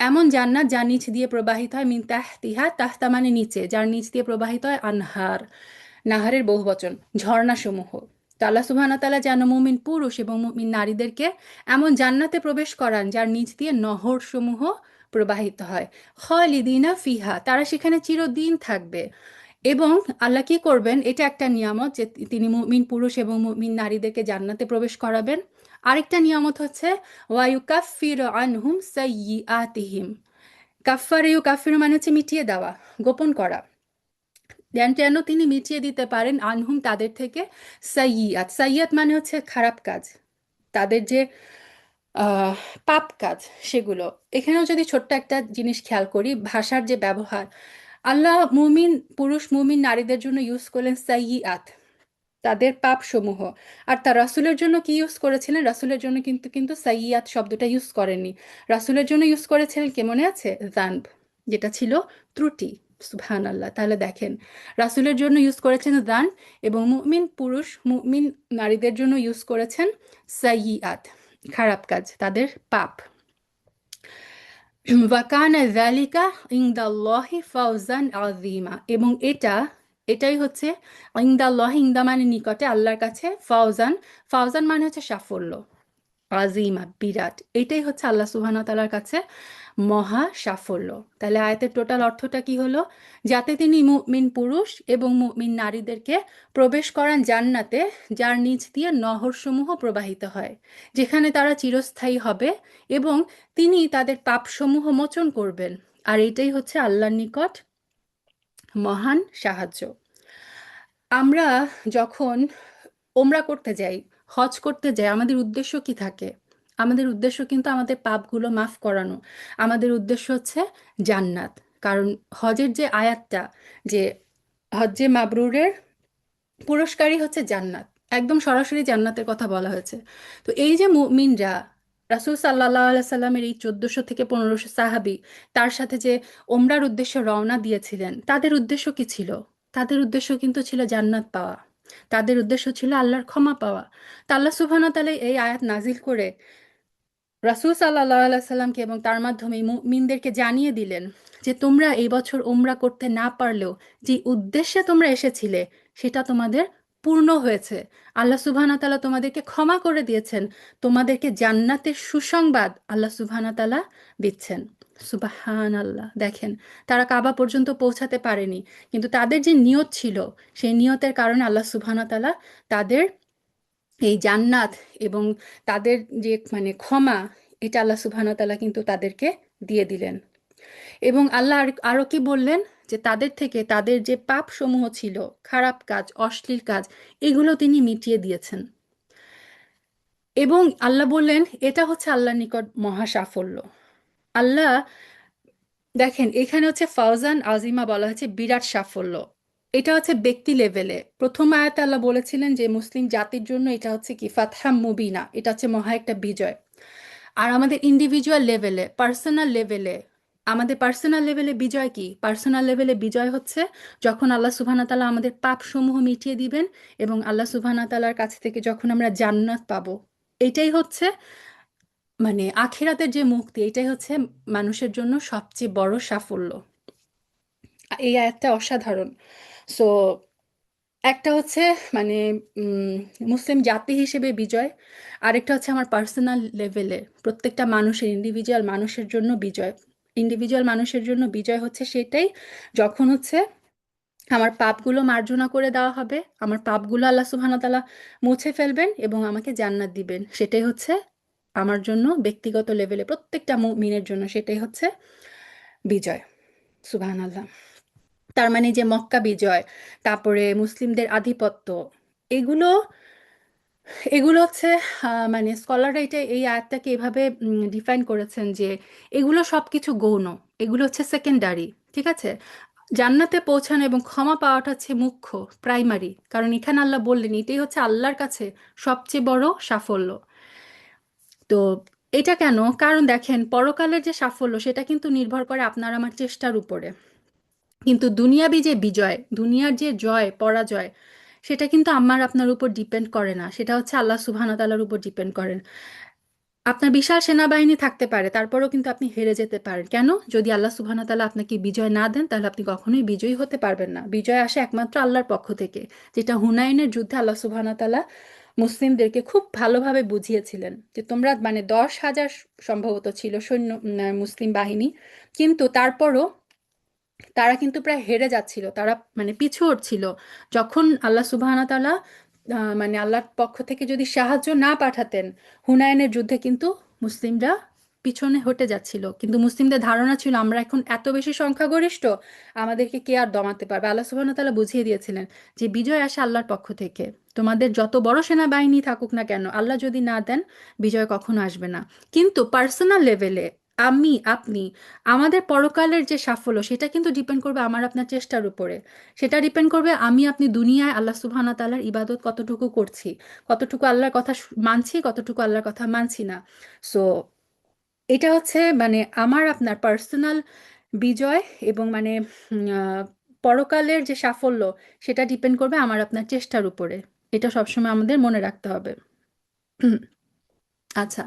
এমন জান্নাত যার নিচ দিয়ে প্রবাহিত হয়, মিন তাহতিহা, তাহতা মানে নিচে, যার নিচ দিয়ে প্রবাহিত হয় আনহার, নাহারের বহুবচন, ঝর্ণাসমূহ। তো আল্লাহ সুবহানাহু ওয়া তাআলা যেন মুমিন পুরুষ এবং মুমিন নারীদেরকে এমন জান্নাতে প্রবেশ করান যার নিচ দিয়ে নহরসমূহ প্রবাহিত হয়। খালিদিনা ফিহা, তারা সেখানে চিরদিন থাকবে। এবং আল্লাহ কি করবেন, এটা একটা নিয়ামত যে তিনি মুমিন পুরুষ এবং মুমিন নারীদেরকে জান্নাতে প্রবেশ করাবেন। আরেকটা নিয়ামত হচ্ছে ওয়ায়ুকাফির আনহুম সাইয়্যাতিহিম। কাফারে ইউকাফিরু মানে হচ্ছে মিটিয়ে দেওয়া, গোপন করা। দেন যেন তিনি মিটিয়ে দিতে পারেন আনহুম তাদের থেকে সাইয়্যাত। সাইয়্যাত মানে হচ্ছে খারাপ কাজ, তাদের যে আহ, পাপ কাজ, সেগুলো। এখানেও যদি ছোট্ট একটা জিনিস খেয়াল করি, ভাষার যে ব্যবহার, আল্লাহ মুমিন পুরুষ মুমিন নারীদের জন্য ইউজ করলেন সাইয়্যাত, তাদের পাপ সমূহ। আর তার রাসূলের জন্য কি ইউজ করেছিলেন? রাসূলের জন্য কিন্তু কিন্তু সাইয়্যাত শব্দটা ইউজ করেননি। রাসূলের জন্য ইউজ করেছিলেন, কে মনে আছে? যানব, যেটা ছিল ত্রুটি। সুবহানাল্লাহ। তাহলে দেখেন, রাসূলের জন্য ইউজ করেছেন যান, এবং মুমিন পুরুষ মুমিন নারীদের জন্য ইউজ করেছেন সাইয়্যাত, খারাপ কাজ, তাদের পাপ। ওয়াকানা যালিকা ইনদাল্লাহি ফাওজান আযীমা। এবং এটাই হচ্ছে ইনদাল্লাহি, ইনদা মানে নিকটে, আল্লাহর কাছে, ফাওজান, ফাওজান মানে হচ্ছে সাফল্য, আজিমা বিরাট, এটাই হচ্ছে আল্লাহ সুবহানাহু ওয়া তাআলার কাছে মহা সাফল্য। তাহলে আয়াতের টোটাল অর্থটা কি হলো? যাতে তিনি মুমিন পুরুষ এবং মুমিন নারীদেরকে প্রবেশ করান জান্নাতে, যার নিচ দিয়ে নহরসমূহ প্রবাহিত হয়, যেখানে তারা চিরস্থায়ী হবে, এবং তিনি তাদের পাপসমূহ মোচন করবেন। আর এটাই হচ্ছে আল্লাহর নিকট মহান সাহায্য। আমরা যখন ওমরা করতে যাই, হজ করতে যাই, আমাদের উদ্দেশ্য কি থাকে? আমাদের উদ্দেশ্য কিন্তু আমাদের পাপগুলো মাফ করানো। আমাদের উদ্দেশ্য হচ্ছে জান্নাত। কারণ হজের যে আয়াতটা, যে হজ্জে মাবরুরের পুরস্কারই হচ্ছে জান্নাত। একদম সরাসরি জান্নাতের কথা বলা হয়েছে। তো এই যে মুমিনরা রাসূল সাল্লাল্লাহু আলাইহি সাল্লামের এই 1400 থেকে 1500 সাহাবী তার সাথে যে ওমরার উদ্দেশ্যে রওনা দিয়েছিলেন, তাদের উদ্দেশ্য কি ছিল? তাদের উদ্দেশ্য কিন্তু ছিল জান্নাত পাওয়া। তাদের উদ্দেশ্য ছিল আল্লাহর ক্ষমা পাওয়া। তা আল্লাহ সুবহানাহু ওয়া তাআলা এই আয়াত নাজিল করে রাসূল সাল্লাল্লাহু আলাইহি সাল্লামকে এবং তার মাধ্যমে মুমিনদেরকে জানিয়ে দিলেন যে তোমরা এই বছর ওমরা করতে না পারলেও যে উদ্দেশ্যে তোমরা এসেছিলে সেটা তোমাদের পূর্ণ হয়েছে। আল্লাহ সুবহানাহু ওয়া তাআলা তোমাদেরকে ক্ষমা করে দিয়েছেন। তোমাদেরকে জান্নাতের সুসংবাদ আল্লাহ সুবহানাহু ওয়া তাআলা দিচ্ছেন। সুবহানাল্লাহ। দেখেন, তারা কাবা পর্যন্ত পৌঁছাতে পারেনি, কিন্তু তাদের যে নিয়ত ছিল সেই নিয়তের কারণে আল্লাহ সুবহানাহু ওয়া তাআলা তাদের এই জান্নাত এবং তাদের যে মানে ক্ষমা, এটা আল্লাহ সুবহানাহু ওয়া তাআলা কিন্তু তাদেরকে দিয়ে দিলেন। এবং আল্লাহ আরো কি বললেন, যে তাদের থেকে তাদের যে পাপ সমূহ ছিল, খারাপ কাজ, অশ্লীল কাজ, এগুলো তিনি মিটিয়ে দিয়েছেন। এবং আল্লাহ বললেন এটা হচ্ছে আল্লাহর নিকট মহা সাফল্য। আল্লাহ, দেখেন এখানে হচ্ছে ফাউজান আজিমা বলা হচ্ছে বিরাট সাফল্য। এটা হচ্ছে ব্যক্তি লেভেলে। প্রথম আয়াতে আল্লাহ বলেছিলেন যে মুসলিম জাতির জন্য এটা হচ্ছে কি ফাতহা মুবিনা, এটা হচ্ছে মহা একটা বিজয়। আর আমাদের ইন্ডিভিজুয়াল লেভেলে, পার্সোনাল লেভেলে, আমাদের পার্সোনাল লেভেলে বিজয় কি? পার্সোনাল লেভেলে বিজয় হচ্ছে যখন আল্লাহ সুবহানাহু ওয়া তাআলা আমাদের পাপ সমূহ মিটিয়ে দিবেন এবং আল্লাহ সুবহানাহু ওয়া তাআলার কাছ থেকে যখন আমরা জান্নাত পাবো। এটাই হচ্ছে মানে আখিরাতের যে মুক্তি, এটাই হচ্ছে মানুষের জন্য সবচেয়ে বড় সাফল্য। এই আয়াতটা অসাধারণ। সো একটা হচ্ছে মানে মুসলিম জাতি হিসেবে বিজয়, আরেকটা হচ্ছে আমার পার্সোনাল লেভেলে প্রত্যেকটা মানুষের, ইন্ডিভিজুয়াল মানুষের জন্য বিজয়। ইন্ডিভিজুয়াল মানুষের জন্য বিজয় হচ্ছে সেটাই যখন হচ্ছে আমার পাপগুলো মার্জনা করে দেওয়া হবে, আমার পাপগুলো আল্লাহ সুবহানাহু ওয়া তাআলা মুছে ফেলবেন এবং আমাকে জান্নাত দিবেন। সেটাই হচ্ছে আমার জন্য ব্যক্তিগত লেভেলে, প্রত্যেকটা মুমিনের জন্য সেটাই হচ্ছে বিজয়। সুবহানাল্লাহ। তার মানে যে মক্কা বিজয়, তারপরে মুসলিমদের আধিপত্য, এগুলো এগুলো হচ্ছে মানে স্কলাররা এটা এই আয়াতটাকে এভাবে ডিফাইন করেছেন যে এগুলো সবকিছু গৌণ, এগুলো হচ্ছে সেকেন্ডারি। ঠিক আছে, জান্নাতে পৌঁছানো এবং ক্ষমা পাওয়াটা হচ্ছে মুখ্য, প্রাইমারি। কারণ এখানে আল্লাহ বললেন এটাই হচ্ছে আল্লাহর কাছে সবচেয়ে বড় সাফল্য। তো এটা কেন? কারণ দেখেন, পরকালের যে সাফল্য সেটা কিন্তু নির্ভর করে আপনার আমার চেষ্টার উপরে। কিন্তু দুনিয়াবি যে বিজয়, দুনিয়ার যে জয় পরাজয়, সেটা কিন্তু আমার আপনার উপর ডিপেন্ড করে না, সেটা হচ্ছে আল্লাহ সুবহানাহু ওয়া তাআলার উপর ডিপেন্ড করেন। আপনার বিশাল সেনাবাহিনী থাকতে পারে, তারপরেও কিন্তু আপনি হেরে যেতে পারেন। কেন? যদি আল্লাহ সুবহানাহু ওয়া তাআলা আপনাকে বিজয় না দেন, তাহলে আপনি কখনোই বিজয়ী হতে পারবেন না। বিজয় আসে একমাত্র আল্লাহর পক্ষ থেকে, যেটা হুনাইনের যুদ্ধে আল্লাহ সুবহানাহু ওয়া তাআলা মুসলিমদেরকে খুব ভালোভাবে বুঝিয়েছিলেন যে তোমরা মানে 10,000 সম্ভবত ছিল সৈন্য, মুসলিম বাহিনী, কিন্তু তারপরও তারা কিন্তু প্রায় হেরে যাচ্ছিল, তারা মানে পিছু হটছিল। যখন আল্লাহ সুবহানাহু ওয়া তাআলা মানে আল্লাহর পক্ষ থেকে যদি সাহায্য না পাঠাতেন, হুনাইনের যুদ্ধে কিন্তু মুসলিমরা পিছনে হটে যাচ্ছিল। কিন্তু মুসলিমদের ধারণা ছিল আমরা এখন এত বেশি সংখ্যাগরিষ্ঠ, আমাদেরকে কে আর দমাতে পারবে। আল্লাহ সুবহানাহু ওয়া তাআলা বুঝিয়ে দিয়েছিলেন যে বিজয় আসে আল্লাহর পক্ষ থেকে। তোমাদের যত বড় সেনাবাহিনী থাকুক না কেন, আল্লাহ যদি না দেন, বিজয় কখনো আসবে না। কিন্তু পার্সোনাল লেভেলে আমি আপনি, আমাদের পরকালের যে সাফল্য সেটা কিন্তু ডিপেন্ড করবে আমার আপনার চেষ্টার উপরে। সেটা ডিপেন্ড করবে আমি আপনি দুনিয়ায় আল্লাহ সুবহানাহু ওয়া তাআলার ইবাদত কতটুকু করছি, কতটুকু আল্লাহর কথা মানছি, কতটুকু আল্লাহর কথা মানছি না। সো এটা হচ্ছে মানে আমার আপনার পার্সোনাল বিজয় এবং মানে পরকালের যে সাফল্য সেটা ডিপেন্ড করবে আমার আপনার চেষ্টার উপরে। এটা সবসময় আমাদের মনে রাখতে হবে। আচ্ছা,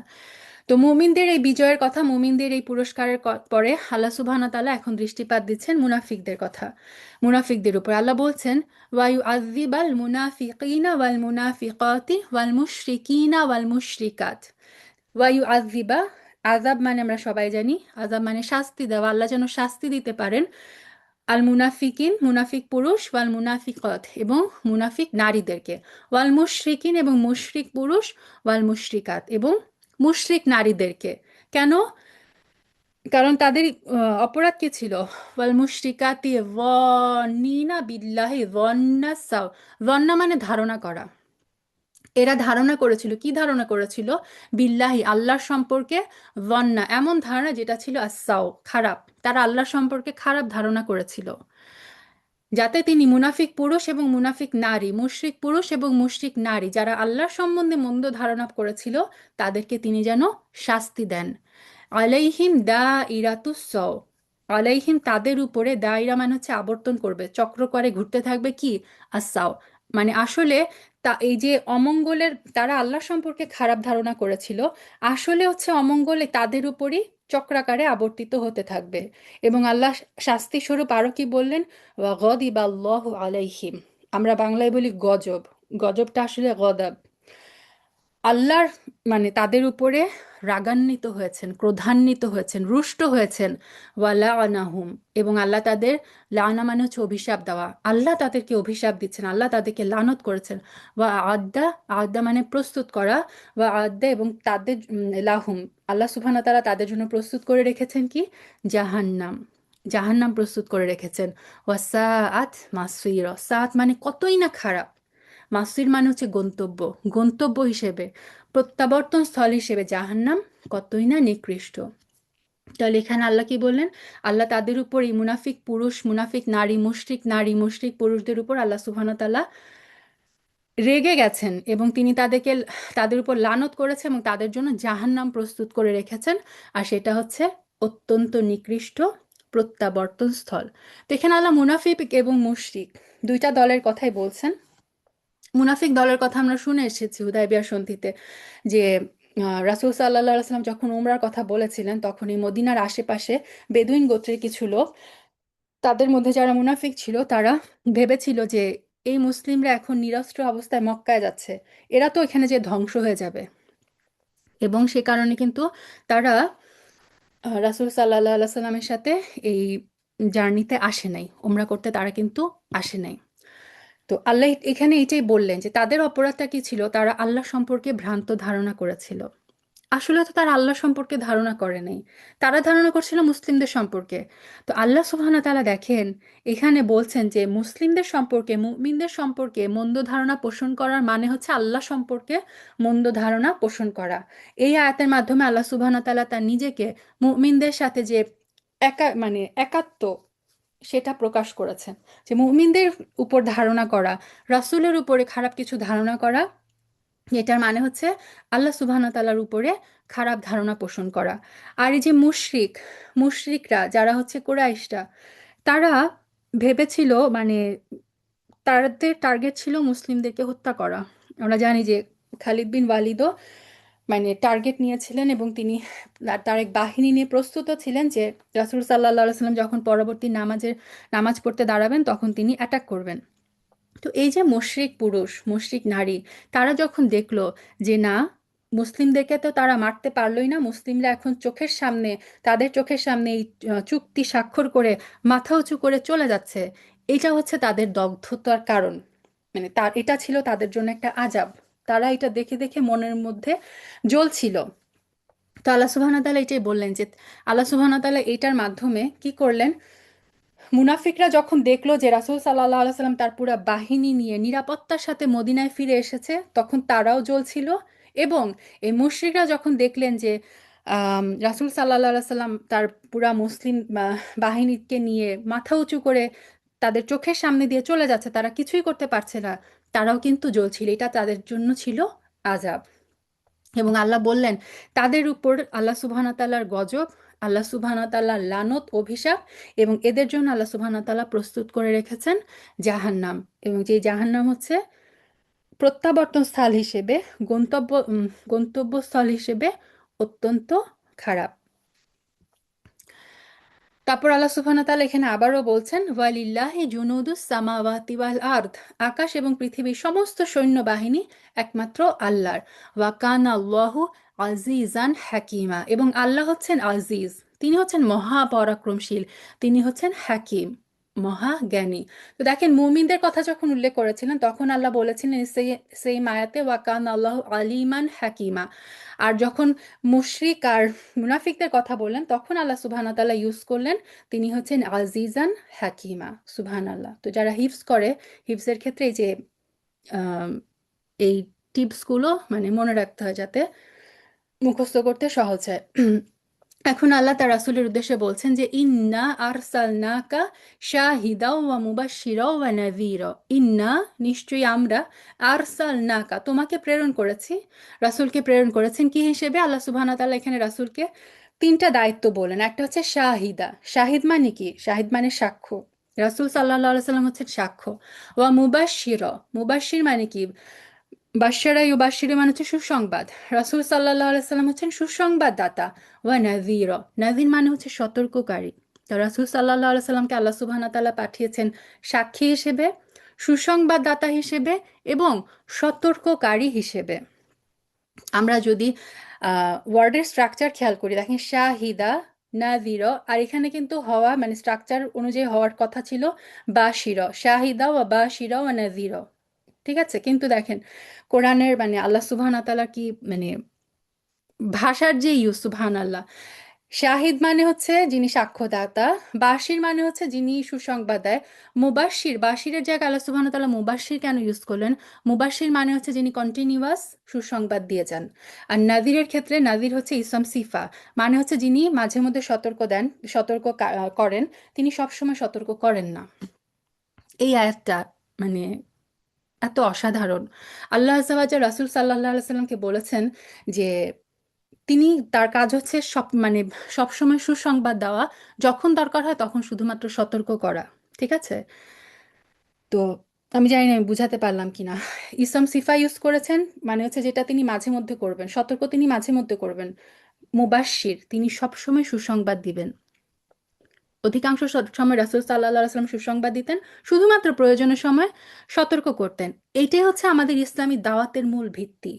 তো মুমিনদের এই বিজয়ের কথা, মুমিনদের এই পুরস্কারের পরে আল্লাহ সুবহানাহু ওয়া তাআলা এখন দৃষ্টিপাত দিচ্ছেন মুনাফিকদের কথা, মুনাফিকদের উপর। আল্লাহ বলছেন ওয়ায়ু আযিবাল মুনাফিকিনা ওয়াল মুনাফিকাতি ওয়াল মুশরিকিনা ওয়াল মুশরিকাত। ওয়ায়ু আযিবা, আযাব মানে আমরা সবাই জানি, আযাব মানে শাস্তি দেওয়া। আল্লাহ যেন শাস্তি দিতে পারেন আল মুনাফিকিন, মুনাফিক পুরুষ, ওয়াল মুনাফিকত এবং মুনাফিক নারীদেরকে, ওয়াল মুশরিকিন এবং মুশরিক পুরুষ, ওয়াল মুশরিকাত এবং মুশরিক নারীদেরকে। কেন? কারণ তাদের অপরাধ কি ছিল? ওয়াল মুশরিকাতি যন্নিনা বিল্লাহি যন্না সাও। যন্না মানে ধারণা করা। এরা ধারণা করেছিল, কি ধারণা করেছিল? বিল্লাহি, আল্লাহর সম্পর্কে, যন্না এমন ধারণা যেটা ছিল আসাও খারাপ। তারা আল্লাহর সম্পর্কে খারাপ ধারণা করেছিল। যাতে তিনি মুনাফিক পুরুষ এবং মুনাফিক নারী, মুশরিক পুরুষ এবং মুশরিক নারী যারা আল্লাহর সম্বন্ধে মন্দ ধারণা করেছিল তাদেরকে তিনি যেন শাস্তি দেন। আলাইহিম দা ইরাতুস, আলাইহিম তাদের উপরে, দায়রা মানে হচ্ছে আবর্তন করবে, চক্র করে ঘুরতে থাকবে কি, আসাও, মানে আসলে তা এই যে অমঙ্গলের, তারা আল্লাহ সম্পর্কে খারাপ ধারণা করেছিল, আসলে হচ্ছে অমঙ্গলে তাদের উপরই চক্রাকারে আবর্তিত হতে থাকবে। এবং আল্লাহ শাস্তি স্বরূপ আরো কি বললেন, গদিবাল্লাহু আলাইহিম, আমরা বাংলায় বলি গজব, গজবটা আসলে গদাব, আল্লাহর মানে তাদের উপরে রাগান্বিত হয়েছেন, ক্রোধান্বিত হয়েছেন, রুষ্ট হয়েছেন। ওয়ালা আনাহুম, এবং আল্লাহ তাদের, লানা মানে হচ্ছে অভিশাপ দেওয়া, আল্লাহ তাদেরকে অভিশাপ দিচ্ছেন, আল্লাহ তাদেরকে লানত করেছেন। ওয়া আদ্দা, আদ্দা মানে প্রস্তুত করা, ওয়া আদ্দা এবং তাদের লাহুম, আল্লাহ সুবহানাহু ওয়া তাআলা তাদের জন্য প্রস্তুত করে রেখেছেন কি, জাহান্নাম, জাহান্নাম প্রস্তুত করে রেখেছেন। ওয়া সাআত মাসিরা, সাআত মানে কতই না খারাপ, মাসির মানে হচ্ছে গন্তব্য, গন্তব্য হিসেবে, প্রত্যাবর্তন স্থল হিসেবে জাহান্নাম কতই না নিকৃষ্ট। তাহলে এখানে আল্লাহ কি বললেন, আল্লাহ তাদের উপর, এই মুনাফিক পুরুষ, মুনাফিক নারী, মুশরিক পুরুষদের উপর আল্লাহ সুবহানাহু ওয়া তাআলা রেগে গেছেন এবং তিনি তাদেরকে, তাদের উপর লানত করেছেন এবং তাদের জন্য জাহান্নাম প্রস্তুত করে রেখেছেন। আর সেটা হচ্ছে অত্যন্ত নিকৃষ্ট প্রত্যাবর্তন স্থল। তো এখানে আল্লাহ মুনাফিক এবং মুশরিক দুইটা দলের কথাই বলছেন। মুনাফিক দলের কথা আমরা শুনে এসেছি হুদায়বিয়ার সন্ধিতে, যে রাসূল সাল্লাল্লাহু আলাইহি ওয়াসাল্লাম যখন উমরার কথা বলেছিলেন তখন এই মদিনার আশেপাশে বেদুইন গোত্রের কিছু লোক, তাদের মধ্যে যারা মুনাফিক ছিল তারা ভেবেছিল যে এই মুসলিমরা এখন নিরস্ত্র অবস্থায় মক্কায় যাচ্ছে, এরা তো এখানে যে ধ্বংস হয়ে যাবে, এবং সে কারণে কিন্তু তারা রাসূল সাল্লাল্লাহু আলাইহি সাল্লামের সাথে এই জার্নিতে আসে নাই, উমরা করতে তারা কিন্তু আসে নাই। তো আল্লাহ এখানে এটাই বললেন যে তাদের অপরাধটা কি ছিল, তারা আল্লাহ সম্পর্কে ভ্রান্ত ধারণা করেছিল। আসলে তো তারা আল্লাহ সম্পর্কে ধারণা করে নাই, তারা ধারণা করছিল মুসলিমদের সম্পর্কে। তো আল্লাহ সুবহানাহু ওয়া তাআলা দেখেন এখানে বলছেন যে মুসলিমদের সম্পর্কে, মুমিনদের সম্পর্কে মন্দ ধারণা পোষণ করার মানে হচ্ছে আল্লাহ সম্পর্কে মন্দ ধারণা পোষণ করা। এই আয়াতের মাধ্যমে আল্লাহ সুবহানাহু ওয়া তাআলা তার নিজেকে মুমিনদের সাথে যে একা মানে একাত্ম সেটা প্রকাশ করেছেন, যে মুমিনদের উপর ধারণা করা, রাসূলের উপরে খারাপ কিছু ধারণা করা, এটার মানে হচ্ছে আল্লাহ সুবহানাহু ওয়া তাআলার উপরে খারাপ ধারণা পোষণ করা। আর এই যে মুশরিকরা যারা হচ্ছে কুরাইশরা, তারা ভেবেছিল মানে তাদের টার্গেট ছিল মুসলিমদেরকে হত্যা করা। আমরা জানি যে খালিদ বিন ওয়ালিদও মানে টার্গেট নিয়েছিলেন এবং তিনি তার এক বাহিনী নিয়ে প্রস্তুত ছিলেন যে রাসূল সাল্লাল্লাহু আলাইহি সাল্লাম যখন পরবর্তী নামাজ পড়তে দাঁড়াবেন তখন তিনি অ্যাটাক করবেন। তো এই যে মুশরিক পুরুষ, মুশরিক নারী, তারা যখন দেখলো যে না, মুসলিমদেরকে তো তারা মারতে পারলোই না, মুসলিমরা এখন চোখের সামনে, তাদের চোখের সামনে এই চুক্তি স্বাক্ষর করে মাথা উঁচু করে চলে যাচ্ছে, এটা হচ্ছে তাদের দগ্ধতার কারণ, মানে তার এটা ছিল তাদের জন্য একটা আযাব, তারা এটা দেখে দেখে মনের মধ্যে জ্বলছিল। তো আল্লাহ সুবহানাহু ওয়া তাআলা এটাই বললেন যে, আল্লাহ সুবহানাহু ওয়া তাআলা এটার মাধ্যমে কি করলেন, মুনাফিকরা যখন দেখলো যে রাসূল সাল্লাল্লাহু আলাইহি সাল্লাম তার পুরা বাহিনী নিয়ে নিরাপত্তার সাথে মদিনায় ফিরে এসেছে, তখন তারাও জ্বলছিল। এবং এই মুশরিকরা যখন দেখলেন যে রাসূল সাল্লাল্লাহু আলাইহি সাল্লাম তার পুরা মুসলিম বাহিনীকে নিয়ে মাথা উঁচু করে তাদের চোখের সামনে দিয়ে চলে যাচ্ছে, তারা কিছুই করতে পারছে না, তারাও কিন্তু জ্বলছিল, এটা তাদের জন্য ছিল আযাব। এবং আল্লাহ বললেন তাদের উপর আল্লাহ সুবহানাহু ওয়া তাআলার গজব, আল্লাহ সুবহানাহু ওয়া তাআলার লানত, অভিশাপ, এবং এদের জন্য আল্লাহ সুবহানাহু ওয়া তাআলা প্রস্তুত করে রেখেছেন জাহান্নাম। এবং যে জাহান্নাম হচ্ছে প্রত্যাবর্তন স্থল হিসেবে, গন্তব্যস্থল হিসেবে অত্যন্ত খারাপ। তারপর আল্লাহ সুবহানাহু ওয়া তাআলা এখানে আবারও বলছেন, ওয়ালিল্লাহি জুনুদুস সামাওয়াতি ওয়াল আরদ, আকাশ এবং পৃথিবীর সমস্ত সৈন্যবাহিনী একমাত্র আল্লাহর। ওয়া কানা আল্লাহু আজিজান হাকিমা, এবং আল্লাহ হচ্ছেন আজিজ, তিনি হচ্ছেন মহাপরাক্রমশীল, তিনি হচ্ছেন হাকিম, মহাজ্ঞানী। তো দেখেন মুমিনদের কথা যখন উল্লেখ করেছিলেন তখন আল্লাহ বলেছিলেন সেই সেই আয়াতে, ওয়া কানা আল্লাহু আলিমান হাকিমা। আর যখন মুশরিক আর মুনাফিকদের কথা বললেন তখন আল্লাহ সুবহানাহু ওয়া তাআলা ইউজ করলেন, তিনি হচ্ছেন আজিজান হাকিমা। সুবহানাল্লাহ। তো যারা হিফজ করে, হিফজের ক্ষেত্রে এই যে আম, এই টিপসগুলো মানে মনে রাখতে হয় যাতে মুখস্থ করতে সহজ হয়। এখন আল্লাহ তার রাসূলের উদ্দেশ্যে বলছেন যে ইন্না আরসালনাকা শাহিদাও ওয়া মুবাশশিরাও ওয়া নাযীরা। ইন্না, নিশ্চয়ই আমরা, আরসালনাকা, তোমাকে প্রেরণ করেছি, রাসূলকে প্রেরণ করেছেন কি হিসেবে? আল্লাহ সুবহানাহু ওয়া তাআলা এখানে রাসূলকে তিনটা দায়িত্ব বলেন। একটা হচ্ছে শাহিদা। শাহিদ মানে কি? শাহিদ মানে সাক্ষ্য। রাসূল সাল্লাল্লাহু আলাইহি সাল্লাম হচ্ছেন সাক্ষ্য। ওয়া মুবাশশিরা, মুবাশশির মানে কি? বাশারা ইউবাশশিরু মানে হচ্ছে সুসংবাদ। রাসূল সাল্লাল্লাহু আলাইহি সাল্লাম হচ্ছেন সুসংবাদদাতা। ওয়া নাযীর, নাযীর মানে হচ্ছে সতর্ককারী। তো রাসূল সাল্লাল্লাহু আলাইহি সাল্লামকে আল্লাহ সুবহানাহু ওয়া তাআলা পাঠিয়েছেন সাক্ষী হিসেবে, সুসংবাদদাতা হিসেবে এবং সতর্ককারী হিসেবে। আমরা যদি ওয়ার্ডের স্ট্রাকচার খেয়াল করি, দেখেন শাহিদা, নাযীর, আর এখানে কিন্তু হওয়া মানে স্ট্রাকচার অনুযায়ী হওয়ার কথা ছিল বাশির। শাহিদা ওয়া বাশির ওয়া নাযীর, ঠিক আছে? কিন্তু দেখেন কোরআনের মানে আল্লাহ সুবহানাহু ওয়া তাআলা কি মানে ভাষার যে ইউজ, সুবহানাল্লাহ। শাহিদ মানে হচ্ছে যিনি সাক্ষ্যদাতা, বাশির মানে হচ্ছে যিনি সুসংবাদ দেয়, মুবাশশির, বাশিরের জায়গায় আল্লাহ সুবহানাহু ওয়া তাআলা মুবাশশির কেন ইউজ করলেন? মুবাশশির মানে হচ্ছে যিনি কন্টিনিউয়াস সুসংবাদ দিয়ে যান। আর নাযিরের ক্ষেত্রে নাযির হচ্ছে ইসম সিফা, মানে হচ্ছে যিনি মাঝে মধ্যে সতর্ক দেন, সতর্ক করেন, তিনি সবসময় সতর্ক করেন না। এই আয়াতটা মানে এত অসাধারণ। আল্লাহ আযজা ওয়া জাল্লা রাসূল সাল্লাল্লাহু আলাইহি সাল্লামকে বলেছেন যে তিনি, তার কাজ হচ্ছে সব মানে সবসময় সুসংবাদ দেওয়া, যখন দরকার হয় তখন শুধুমাত্র সতর্ক করা, ঠিক আছে? তো আমি জানি না আমি বুঝাতে পারলাম কিনা। ইসম সিফা ইউজ করেছেন, মানে হচ্ছে যেটা তিনি মাঝে মধ্যে করবেন, সতর্ক তিনি মাঝে মধ্যে করবেন। মুবাশশির, তিনি সবসময় সুসংবাদ দিবেন। অধিকাংশ সময় রাসূল সাল্লাল্লাহু আলাইহি ওয়াসাল্লাম সুসংবাদ দিতেন, শুধুমাত্র প্রয়োজনের সময় সতর্ক করতেন। এটাই হচ্ছে আমাদের ইসলামী দাওয়াতের মূল ভিত্তি।